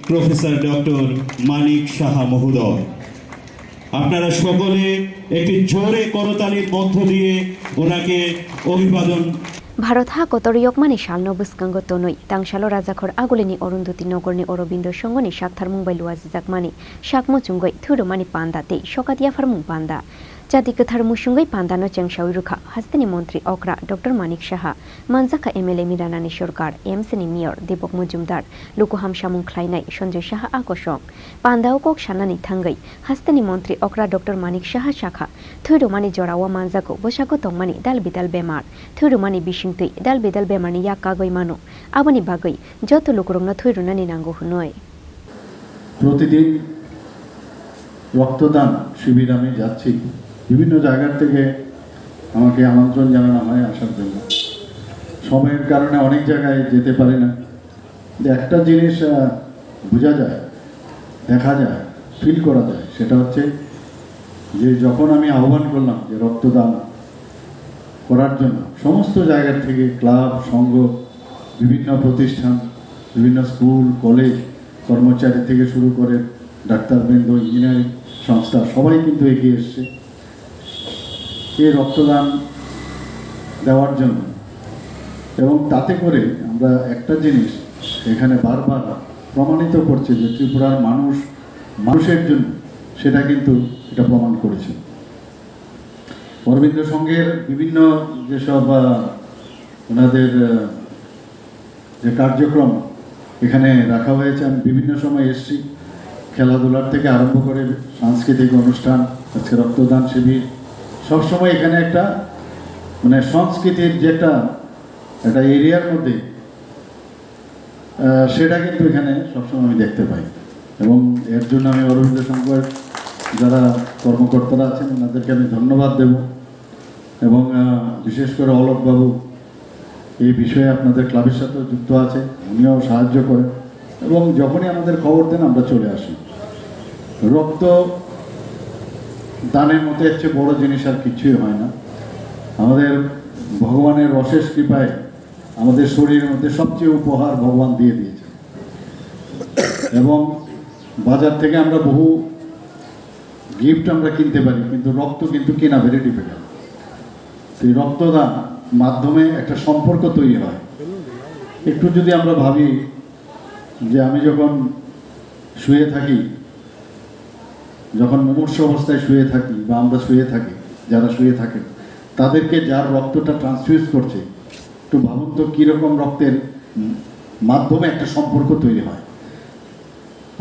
প্রফেসর ডক্টর মানিক সাহা মহোদয়। আপনারা সকলে একটি জোরে করতালির মধ্য দিয়ে ওনাকে অভিবাদন। भारत हा कतरियकमानि सालनो बुस्कांगो तनय तांसालो राजाखर आगुलिनि अरुंधति नगरनि अरबिंद संगनि साकथार मुंबाइ लुवाजिजाकमानि साकमुचुंगै थुरुमानि पान्दाते सकातियाफारमुं पान्दा जाति गोथार मुसुंगै पान्दानो चेंसावि रुखा हास्तेनि मंत्री अक्रा डॉक्टर मानिक साहा मानजाखा एमएलए मिरानानि सरकार एमसीनि मेयर दीपक मुजुमदार लुकुहाम सामुं ख्लायनाय सन्जय साहा आकर्षक पान्दाव कक साननानै थांगै हास्तेनि मंत्री अक्रा डॉक्टर मानिक साहा शाखा थुरुमानि जरावा मानजाखौ बोसागो तंमानि दाल बिदाल बेमार थुरुमानि बिसिंतै दाल बिदाल बेमारनि याकागै मानो आबानि बागै जत लुकुरंनो थुरुनानि नांगौ हुनय प्रतिदिन रक्तदान शिबिर আমি যাচ্ছি বিভিন্ন জায়গা থেকে আমাকে আমন্ত্রণ জানানো হয় আসার জন্য সময়ের কারণে অনেক জায়গায় যেতে পারি না একটা জিনিস বোঝা যায় দেখা যায় ফিল করা যায় সেটা হচ্ছে যে যখন আমি আহ্বান করলাম যে রক্তদান করার জন্য সমস্ত জায়গা থেকে ক্লাব সংঘ বিভিন্ন প্রতিষ্ঠান বিভিন্ন স্কুল কলেজ কর্মচারী থেকে শুরু করে ডাক্তারবৃন্দ ইঞ্জিনিয়ারিং সংস্থা সবাই কিন্তু এগিয়ে এসছে এই রক্তদান দেওয়ার জন্য এবং তাতে করে আমরা একটা জিনিস এখানে বারবার প্রমাণিত করছে যে ত্রিপুরার মানুষের জন্য সেটা কিন্তু এটা প্রমাণ করেছে অরবিন্দ সংঘের বিভিন্ন যেসব ওনাদের যে কার্যক্রম এখানে রাখা হয়েছে আমি বিভিন্ন সময় এসেছি খেলাধুলার থেকে আরম্ভ করে সাংস্কৃতিক অনুষ্ঠান আজকে রক্তদান শিবির সবসময় এখানে একটা মানে সংস্কৃতির যে একটা এরিয়ার মধ্যে সেটা কিন্তু এখানে সবসময় আমি দেখতে পাই এবং এর জন্য আমি অরবিন্দ সংঘের যারা কর্মকর্তারা আছেন ওনাদেরকে আমি ধন্যবাদ দেব এবং বিশেষ করে অলোকবাবু এই বিষয়ে আপনাদের ক্লাবের সাথেও যুক্ত আছে উনিও সাহায্য করেন এবং যখনই আমাদের খবর দেন আমরা চলে আসি রক্ত দানের মতো এর চেয়ে বড় জিনিস আর কিছুই হয় না আমাদের ভগবানের অশেষ কৃপায় আমাদের শরীরের মধ্যে সবচেয়ে উপহার ভগবান দিয়ে দিয়েছে এবং বাজার থেকে আমরা বহু গিফট আমরা কিনতে পারি কিন্তু রক্ত কিন্তু কেনা ভেরি ডিফিকাল্ট সেই রক্তদান মাধ্যমে একটা সম্পর্ক তৈরি হয় একটু যদি আমরা ভাবি যে আমি যখন শুয়ে থাকি যখন মুমূর্ষু অবস্থায় শুয়ে থাকি বা আমরা শুয়ে থাকি যারা শুয়ে থাকেন তাদেরকে যার রক্তটা ট্রান্সফিউজ করছে একটু ভাবুন তো কীরকম রক্তের মাধ্যমে একটা সম্পর্ক তৈরি হয়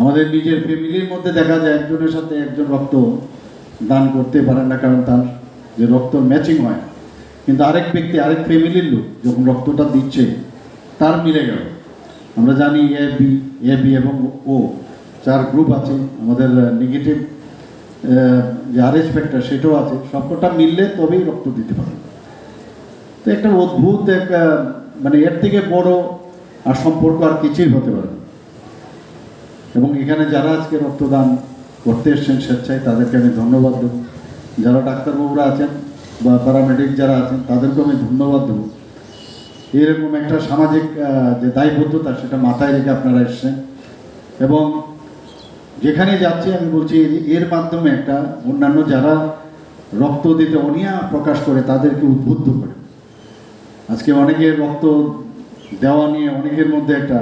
আমাদের নিজের ফ্যামিলির মধ্যে দেখা যায় একজনের সাথে একজন রক্ত দান করতে পারে না কারণ তার যে রক্ত ম্যাচিং হয় না কিন্তু আরেক ব্যক্তি আরেক ফ্যামিলির লোক যখন রক্তটা দিচ্ছে তার মিলে গেল আমরা জানি এ বি এবং ও 4 গ্রুপ আছে আমাদের নেগেটিভ যে আরএস ফ্যাক্টর সেটাও আছে সবকটা মিললে তবেই রক্ত দিতে পারে তো একটা অদ্ভুত একটা মানে এর থেকে বড় আর সম্পর্ক আর কিছুই হতে পারে না এবং এখানে যারা আজকে রক্তদান করতে এসছেন স্বেচ্ছায় তাদেরকে আমি ধন্যবাদ দেব যারা ডাক্তারবাবুরা আছেন বা প্যারামেডিক যারা আছেন তাদেরকেও আমি ধন্যবাদ দেব এরকম একটা সামাজিক যে দায়বদ্ধতা সেটা মাথায় রেখে আপনারা এসছেন এবং যেখানে যাচ্ছি আমি বলছি এর মাধ্যমে একটা অন্যান্য যারা রক্ত দিতে অনীহা প্রকাশ করে তাদেরকে উদ্বুদ্ধ করে আজকে অনেকের রক্ত দেওয়া নিয়ে অনেকের মধ্যে একটা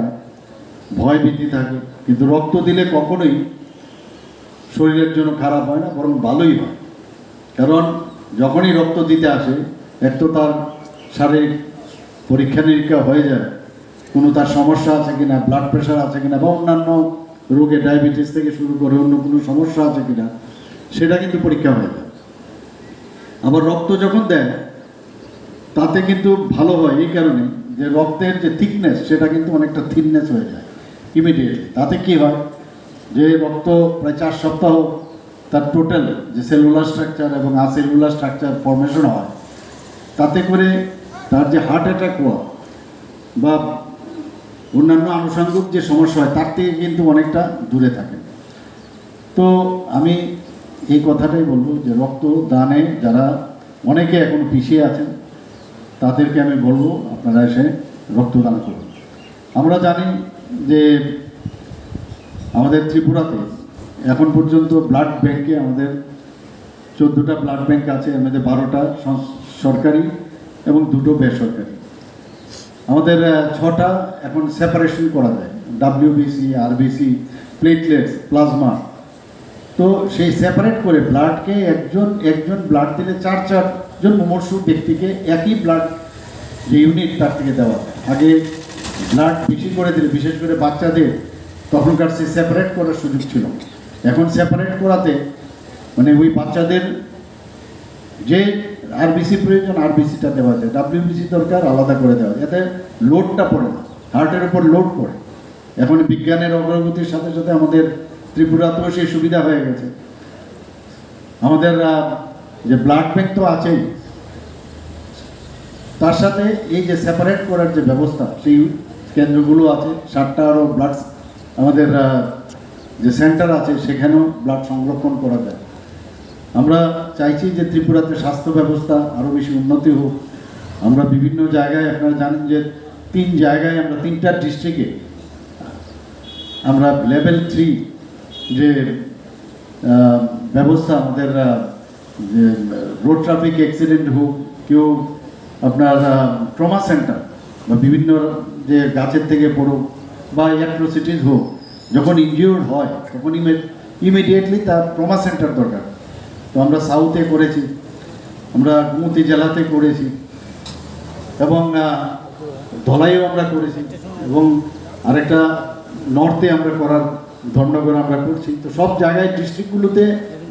ভয় ভীতি থাকে কিন্তু রক্ত দিলে কখনোই শরীরের জন্য খারাপ হয় না বরং ভালোই হয় কারণ যখনই রক্ত দিতে আসে এক তো তার শারীরিক পরীক্ষা নিরীক্ষা হয়ে যায় কোনো তার সমস্যা আছে কিনা ব্লাড প্রেশার আছে কিনা বা অন্যান্য রোগে ডায়াবেটিস থেকে শুরু করে অন্য কোনো সমস্যা আছে কিনা সেটা কিন্তু পরীক্ষা হয়ে যায় আবার রক্ত যখন দেয় তাতে কিন্তু ভালো হয় এই কারণে যে রক্তের যে থিকনেস সেটা কিন্তু অনেকটা থিননেস হয়ে যায় ইমিডিয়েটলি তাতে কি হয় যে রক্ত প্রায় 4 সপ্তাহ তার টোটাল যে সেলুলার স্ট্রাকচার এবং আসেলুলার স্ট্রাকচার ফর্মেশন হয় তাতে করে তার যে হার্ট অ্যাটাক হওয়া বা অন্যান্য আনুষঙ্গিক যে সমস্যা হয় তার থেকে কিন্তু অনেকটা দূরে থাকে তো আমি এই কথাটাই বলবো যে রক্ত দানে যারা অনেকে এখন পিছিয়ে আছেন তাদেরকে আমি বলবো আপনারা এসে রক্তদান করুন আমরা জানি যে আমাদের ত্রিপুরাতে এখন পর্যন্ত ব্লাড ব্যাংকে আমাদের 14টা ব্লাড ব্যাংক আছে এর মধ্যে 12টা সরকারি এবং 2টো বেসরকারি আমাদের 6টা এখন সেপারেশন করা যায়, WBC, RBC, প্লেটলেটস, প্লাজমা। তো সেই সেপারেট করে ব্লাডকে একজন ব্লাড দিলে 4জন মুমূর্ষু ব্যক্তিকে একই ব্লাড যে ইউনিট তার থেকে দেওয়া। আগে ব্লাড বেশি করে দিলে, বিশেষ করে বাচ্চাদের, তখনকার সে সেপারেট করার সুযোগ ছিল। এখন সেপারেট করাতে মানে ওই বাচ্চাদের যে RBC প্রয়োজন RBCটা দেওয়া যায়, WBC দরকার আলাদা করে দেওয়া যায়, এতে লোডটা পড়ে না, হার্টের উপর লোড পড়ে। এখন বিজ্ঞানের অগ্রগতির সাথে সাথে আমাদের ত্রিপুরাতেও সেই সুবিধা হয়ে গেছে। আমাদের যে ব্লাড ব্যাংক তো আছেই, তার সাথে এই যে সেপারেট করার যে ব্যবস্থা, সেই কেন্দ্রগুলো আছে। 7টা আরও ব্লাড আমাদের যে সেন্টার আছে, সেখানেও ব্লাড সংরক্ষণ করা যায়। আমরা চাইছি যে ত্রিপুরাতে স্বাস্থ্য ব্যবস্থা আরও বেশি উন্নতি হোক। আমরা বিভিন্ন জায়গায়, আপনারা জানেন যে 3 জায়গায় আমরা 3টা ডিস্ট্রিক্টে আমরা লেভেল 3 যে ব্যবস্থা আমাদের, যে রোড ট্রাফিক অ্যাক্সিডেন্ট হোক, কেউ আপনার ট্রমা সেন্টার বা বিভিন্ন যে গাছের থেকে পড়ুক বা অ্যাট্রোসিটিস হোক, যখন ইনজিওর্ড হয় তখন ইমিডিয়েটলি তার ট্রমা সেন্টার দরকার। তো আমরা সাউথে করেছি, আমরা গুমতি জেলাতে করেছি, এবং ধলাইও আমরা করেছি, এবং আরেকটা নর্থে আমরা করার ধর্মনগর আমরা করছি। তো সব জায়গায় ডিস্ট্রিক্টগুলোতে,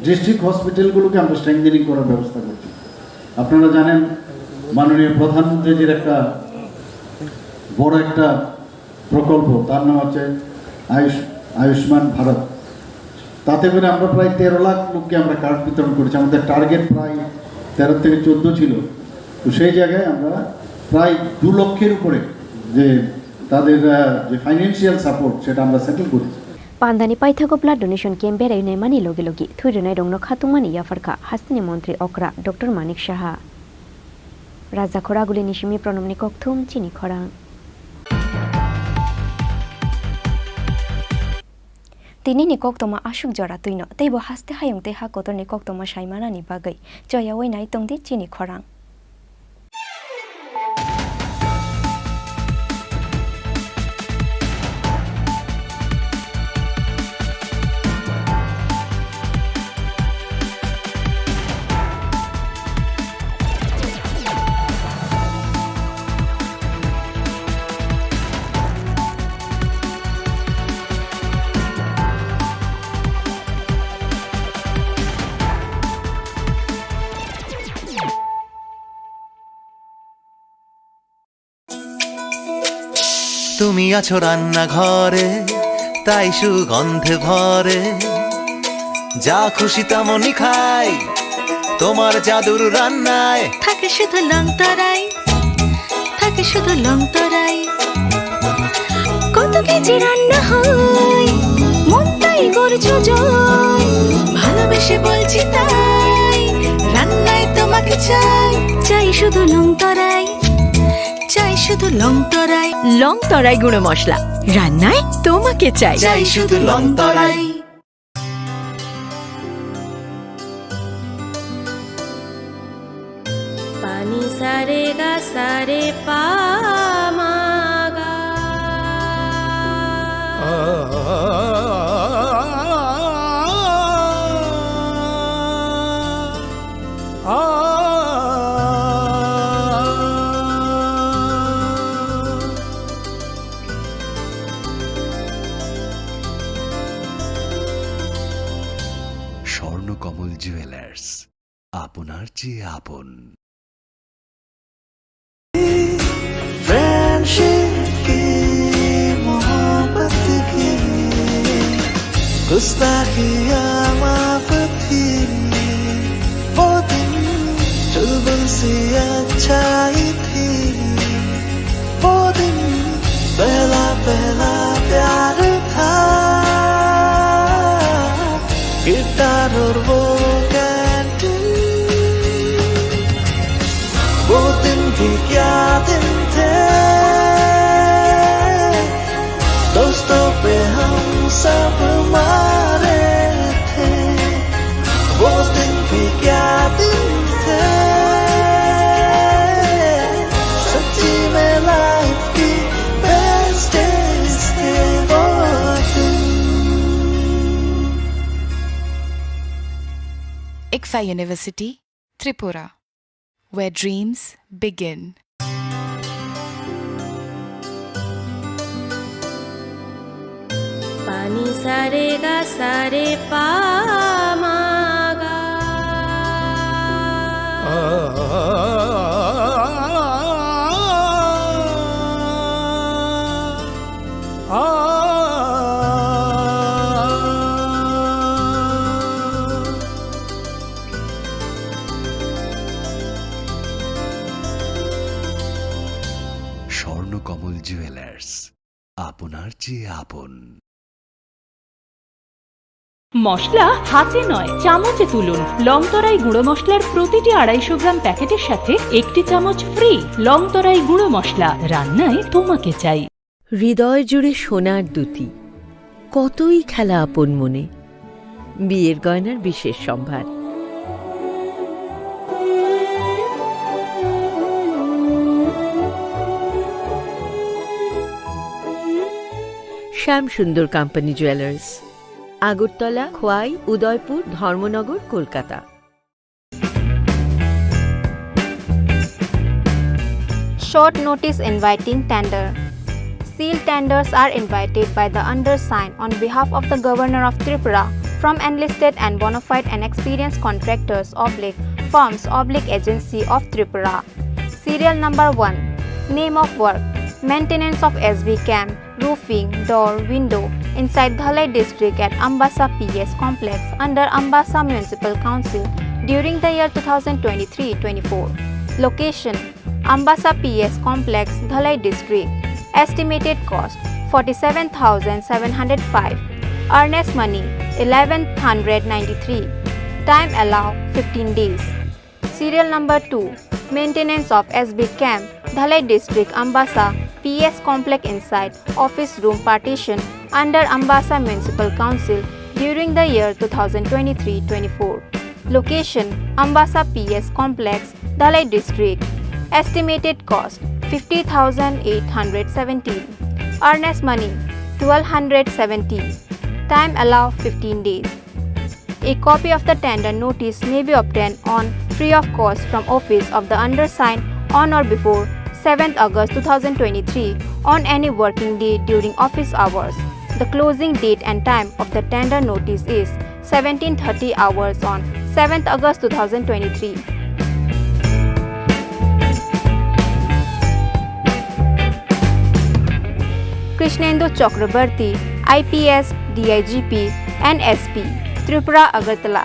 ডিস্ট্রিক্ট হসপিটালগুলোকে আমরা স্ট্রেংথেনিং করার ব্যবস্থা করছি। আপনারা জানেন মাননীয় প্রধানমন্ত্রীজির একটা বড় একটা প্রকল্প, তার নাম হচ্ছে আয়ুষ্মান ভারত। তাতে করে আমরা প্রায় 13 লাখ লোককে আমরা কার্ড বিতরণ করেছি। আমাদের টার্গেট প্রায় 13 থেকে 14 ছিল। তো সেই জায়গায় আমরা প্রায় 2 লক্ষের উপরে যে তাদের যে ফাইন্যান্সিয়াল সাপোর্ট, সেটা আমরা সেটেল করেছি। পান্দানি পাইথাগো ব্লাড ডোনেশন ক্যাম্প बेरायनाय मानि लगे लगे थुइरनाय रंनो खातुमानि याफारखा हास्तिनि मन्त्री अक्रा डॉक्टर मानिक साहा राजा खरागुली निशिमी प्रनमनि कक्थुम चिनी खरां তিনি নিকক্তমা আশুক জরা তুইন তৈব হাসতে হায়ংতে হা কতর নিকক্তমা সাইমানানি বাগৈ জয়া ওই নাই তংদি চিনি খরাং তুমি আছো রান্না ঘরে তাই সুগন্ধে ভরে যা খুশি তেমনই খাই তোমার জাদুর রান্নায় থাকে শুধু লং তরাই থাকে শুধু লং তরাই কত কেজি রান্না হয় মনটাই করছো জয় ভালোবেসে বলছি তাই রান্নায় তোমাকে চাই চাই শুধু লং তরাই চাই শুধু লং তরাই গুঁড়ো মশলা রান্নায় তোমাকে চাই চাই শুধু লং তরাই পানি সারে গা সারে পা মা গা স্বর্ণকমল জুয়েলার্স আপনার চেয়ে আপন फ्रेंडशिप की मोहब्बत की गुस्ताखियां माफ थी वो दिन चुलबुल सी अच्छाई थी वो दिन पहला पहला प्यार था गिटार और वो कैंटीन वो दिन भी क्या दिन थे दोस्तों पे हम सब मारे थे वो दिन भी क्या दिन थे सच्ची में life ICFA University, Tripura, where dreams begin. पानी सारे गा सारे पा मा गा স্বর্ণকমল জুয়েলার্স, আপনার চেয়ে আপন। মশলা হাতে নয় চামচে তুলুন। লংতরাই গুঁড়ো মশলার প্রতিটি 250 গ্রাম প্যাকেটের সাথে 1টি চামচ ফ্রি। লংতরাই গুঁড়ো মশলা, রান্নায় তোমাকে চাই। হৃদয় জুড়ে সোনার দুটি, কতই খেলা আপন মনে। বিয়ের গয়নার বিশেষ সম্ভার। শ্যাম সুন্দর company jewellers, Agartala, Khowai, Udaipur, Dharmanagar, Kolkata. Short notice inviting tender. Sealed tenders are invited by the undersigned on behalf of the Governor of Tripura from enlisted and bona fide and experienced contractors / firms / agency of Tripura. Serial number 1. Name of work: maintenance of SB camp, roofing, door, window inside Dhalai district at Ambassa PS complex under Ambassa Municipal Council during the year 2023-24. Location: Ambassa PS complex, Dhalai district. Estimated cost: 47,705. Earnest money: 1193. Time allow: 15 days. Serial number 2. Maintenance of SB camp, Dhalai district, Ambassa PS complex inside office room partition under Ambassa Municipal Council during the year 2023-24. Location: Ambassa PS complex, Dhalai district. Estimated cost: 50,817. Earnest money: 1,270. Time allow: 15 days. A copy of the tender notice may be obtained on free of cost from office of the undersigned on or before 7th August 2023 on any working day during office hours. The closing date and time of the tender notice is 17:30 hours on 7th August 2023. Krishnendu Chakrabarti, IPS, DIGP, and SP, Tripura, Agartala.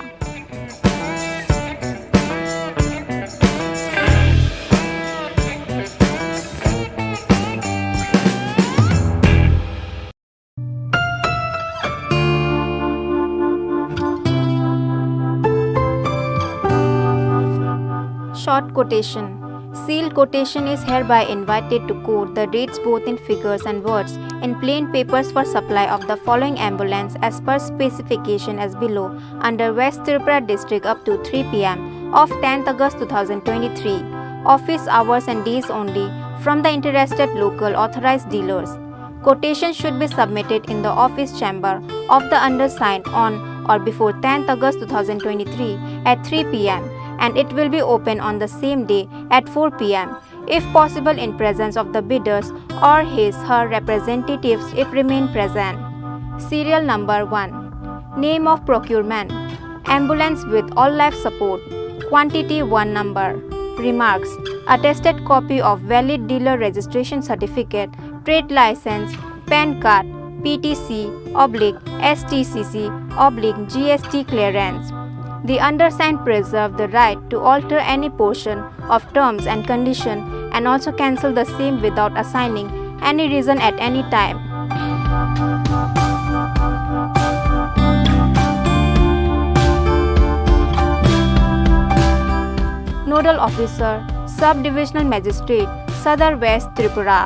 Short quotation. Sealed quotation is hereby invited to quote the rates both in figures and words in plain papers for supply of the following ambulance as per specification as below under West Tripura district up to 3 p.m. of 10th August 2023. Office hours and days only from the interested local authorized dealers. Quotation should be submitted in the office chamber of the undersigned on or before 10th August 2023 at 3 p.m. and it will be open on the same day at 4 p.m. if possible in presence of the bidders or his/her representatives if remain present. Serial number 1. Name of procurement: ambulance with all life support. Quantity 1 number. Remarks: attested copy of valid dealer registration certificate, trade license, PAN card, PTC/STCC/GST clearance. The undersigned preserve the right to alter any portion of terms and condition and also cancel the same without assigning any reason at any time. Nodal Officer, Sub-Divisional Magistrate, Sadar West Tripura.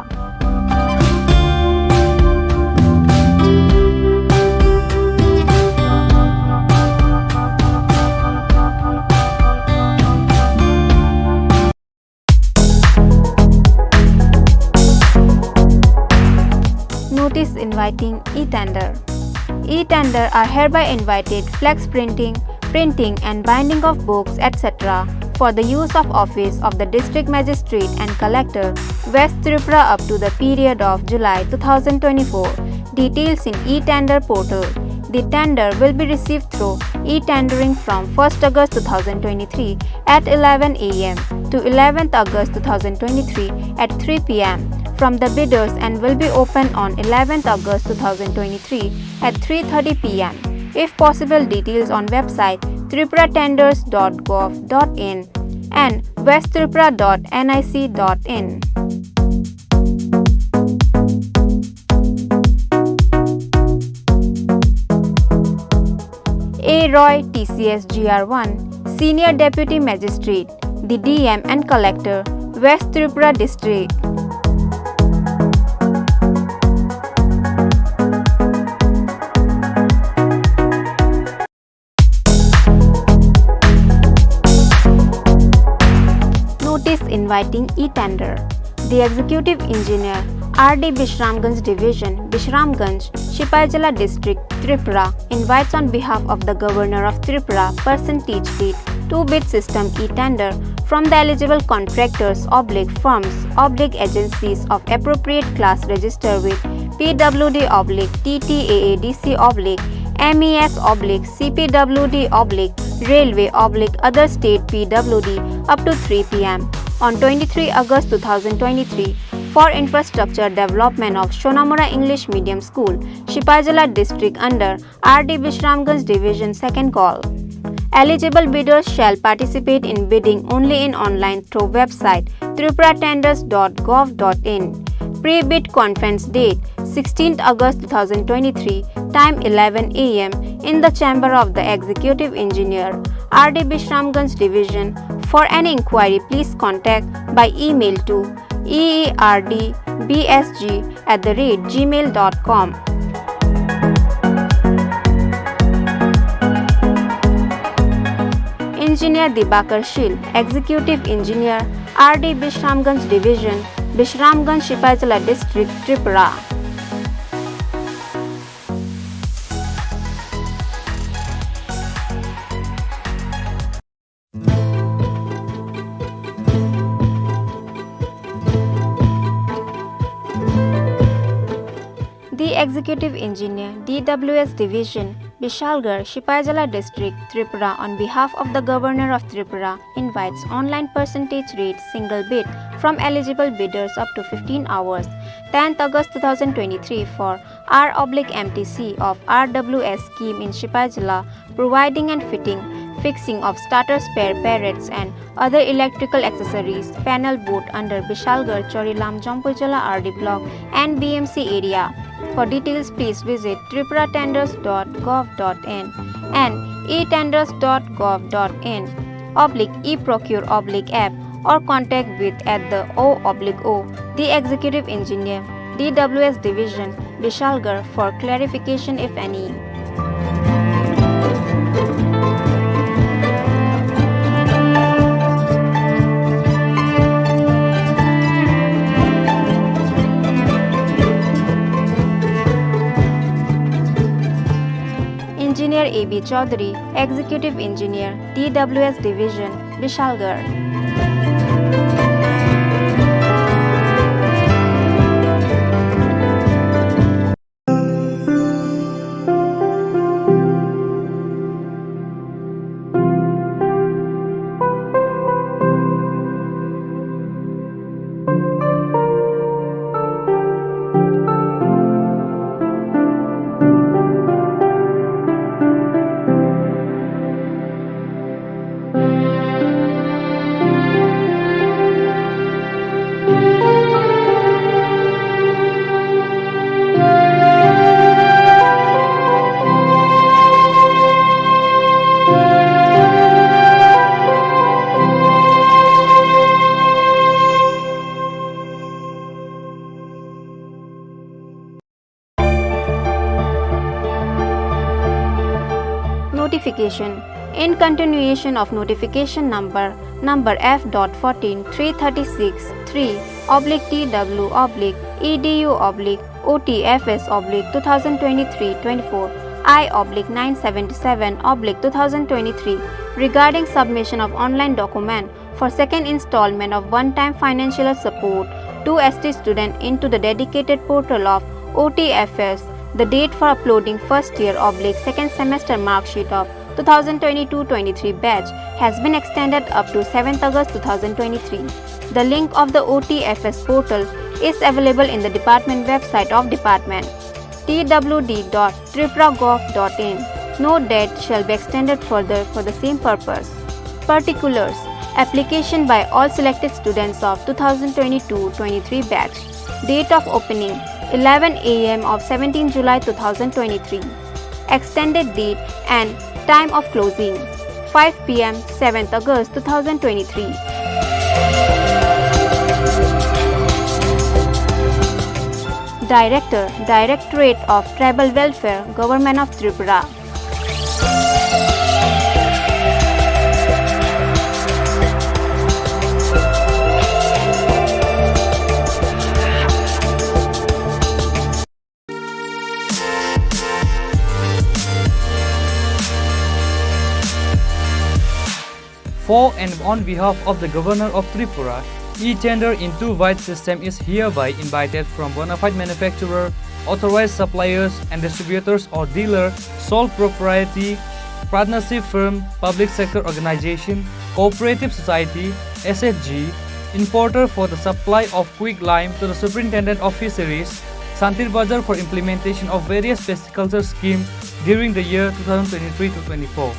Notice inviting e-tender. E-tender are hereby invited flex printing, printing and binding of books, etc. for the use of office of the District Magistrate and Collector, West Tripura up to the period of July 2024. Details in e-tender portal. The tender will be received through e-tendering from 1st August 2023 at 11 am to 11th August 2023 at 3 pm from the bidders and will be open on 11th August 2023 at 3:30 pm. If possible, details on website tripuratenders.gov.in and westtripura.nic.in. A. Roy, TCS GR1, Senior Deputy Magistrate, the DM and Collector, West Tripura District. Notice inviting e-tender. The Executive Engineer, RD Bishramganj Division, Bishramganj, Sipaijala District, Tripura, invites on behalf of the Governor of Tripura percentage rate 2-bid system e-tender from the eligible contractors, firms, agencies of appropriate class registered with PWD, TTAADC, MES, CPWD, Railway, other state PWD up to 3 pm on 23 August 2023 for infrastructure development of Shonamura English Medium School, Sipaijala District under RD Bishramganj Division 2nd call. Eligible bidders shall participate in bidding only in online through website tripuratenders.gov.in. Pre-bid conference date 16th August 2023, time 11 am in the chamber of the Executive Engineer, RD Bishramganj Division. For any inquiry, please contact by email to eerdbsg@gmail.com. Engineer Dibakar Shil, Executive Engineer, RD Bishramganj Division, Bishramganj, Sipaijala District, Tripura. The Executive Engineer, DWS Division, Bishalgarh, Sipaijala District, Tripura, on behalf of the Governor of Tripura, invites online percentage rate single bid from eligible bidders up to 15 hours, 10th August 2023 for R/MTC of RWS scheme in Sipaijala, providing and fixing of starter spare parrots and other electrical accessories, panel boat under Bishalgarh, Chorilam, Jampujala RD block and BMC area. For details, please visit tripuratenders.gov.in and etenders.gov.in /eprocure/app or contact with at the O/O, the Executive Engineer, DWS Division, Bishalgarh for clarification if any. Engineer A.B. Chaudhary, Executive Engineer, DWS Division, Bishalgarh. Notification. In continuation of notification number F.14 336 3/TW/EDU/OTFS/2023-24 I/977/2023 regarding submission of online document for second installment of one-time financial support to ST student into the dedicated portal of OTFS. The date for uploading first year/second semester mark sheet of 2022-23 batch has been extended up to 7th August 2023. The link of the OTFS portal is available in the department website of department twd.tripuragov.in. No date shall be extended further for the same purpose. Particulars: application by all selected students of 2022-23 batch. Date of opening 11 a.m. of 17 July 2023. Extended date and time of closing 5 p.m. 7th August 2023. Director, Directorate of Tribal Welfare, Government of Tripura. For and on behalf of the Governor of Tripura, e-tender in two-wide system is hereby invited from bona fide manufacturer, authorized suppliers and distributors or dealer, sole propriety, partnership firm, public sector organization, cooperative society, SHG, importer for the supply of quick lime to the Superintendent of Fisheries, Santir Bazar for implementation of various pisciculture schemes during the year 2023-24.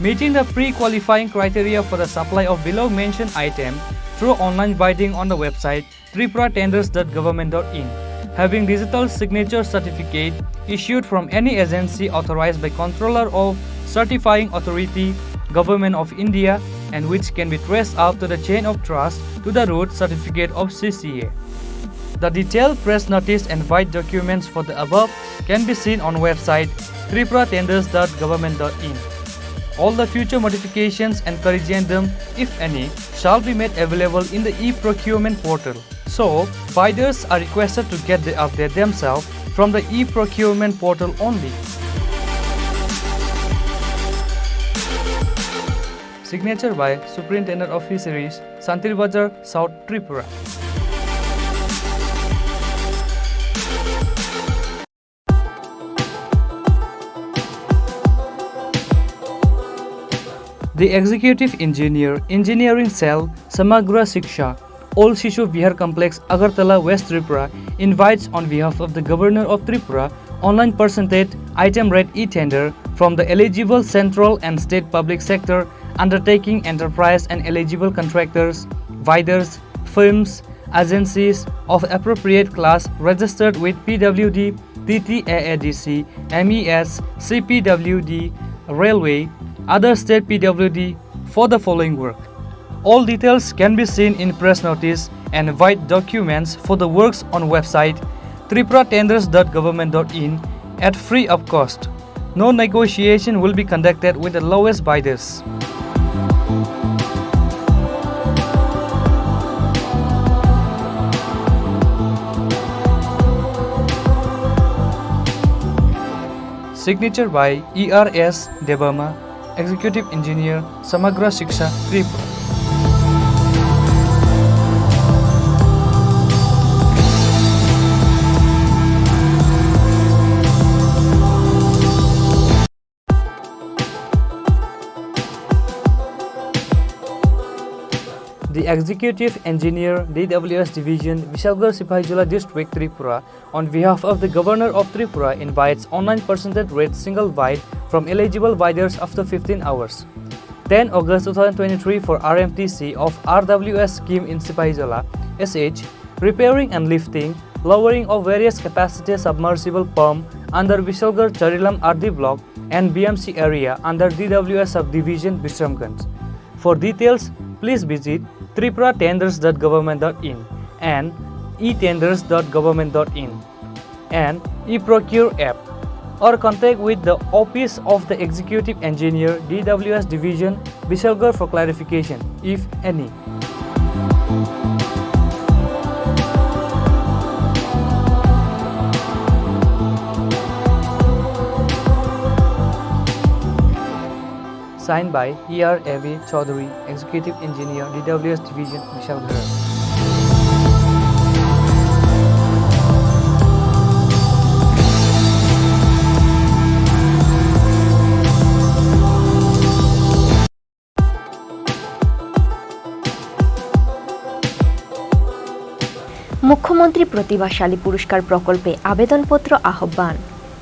Meeting the pre-qualifying criteria for the supply of below mentioned item through online bidding on the website tripuratenders.government.in, having digital signature certificate issued from any agency authorized by Controller of Certifying Authority, Government of India, and which can be traced out to the chain of trust to the root certificate of CCA. The detailed press notice and white documents for the above can be seen on website tripuratenders.government.in. All the future modifications and corrigendum, if any, shall be made available in the e-procurement portal. So, buyers are requested to get the update themselves from the e-procurement portal only. Signature by Superintendent of Fisheries, Santir Bazar, South Tripura. The Executive Engineer, Engineering Cell, Samagra Shiksha, Old Shishu Vihar Complex, Agartala, West Tripura, invites on behalf of the Governor of Tripura, online percentage item rate e-tender from the eligible central and state public sector undertaking enterprise and eligible contractors, bidders, firms, agencies of appropriate class registered with PWD, TTAADC, MES, CPWD, Railway, other state PWD for the following work. All details can be seen in press notice and white documents for the works on website tripuratenders.government.in at free of cost. No negotiation will be conducted with the lowest bidders. Signature by ERS Debama, Executive Engineer, Samagra Shiksha, Tripura. The Executive Engineer, DWS Division, Vishalgarh Sipahijala District, Tripura, on behalf of the Governor of Tripura, invites online percentage rate single bid from eligible bidders after 15 hours. 10 August 2023 for RMTC of RWS scheme in Sipahijala, SH, repairing and lifting, lowering of various capacity submersible pump under Vishalgarh Charilam RD block and BMC area under DWS subdivision Bisramganj. For details, please visit tripuratenders.government.in and etenders.government.in and eProcure app, or contact with the Office of the Executive Engineer, DWS Division, Vishalgarh for clarification, if any. signed by E.R.A.V. Chaudhary, Executive Engineer, DWS Division, Vishalgharar. মুখ্যমন্ত্রী প্রতিভাশালী পুরস্কার প্রকল্পে আবেদনপত্র আহ্বান।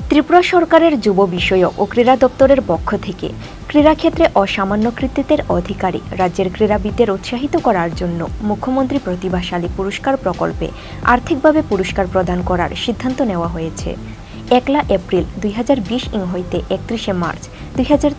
ত্রিপুরা সরকারের যুব বিষয়ক ও ক্রীড়া দপ্তরের পক্ষ থেকে ক্রীড়াক্ষেত্রে অসামান্য কৃতিত্বের অধিকারী রাজ্যের ক্রীড়াবিদদের উৎসাহিত করার জন্য মুখ্যমন্ত্রী প্রতিভাশালী পুরস্কার প্রকল্পে আর্থিকভাবে পুরস্কার প্রদান করার সিদ্ধান্ত নেওয়া হয়েছে। 1 এপ্রিল 2020 হইতে 31 মার্চ 2023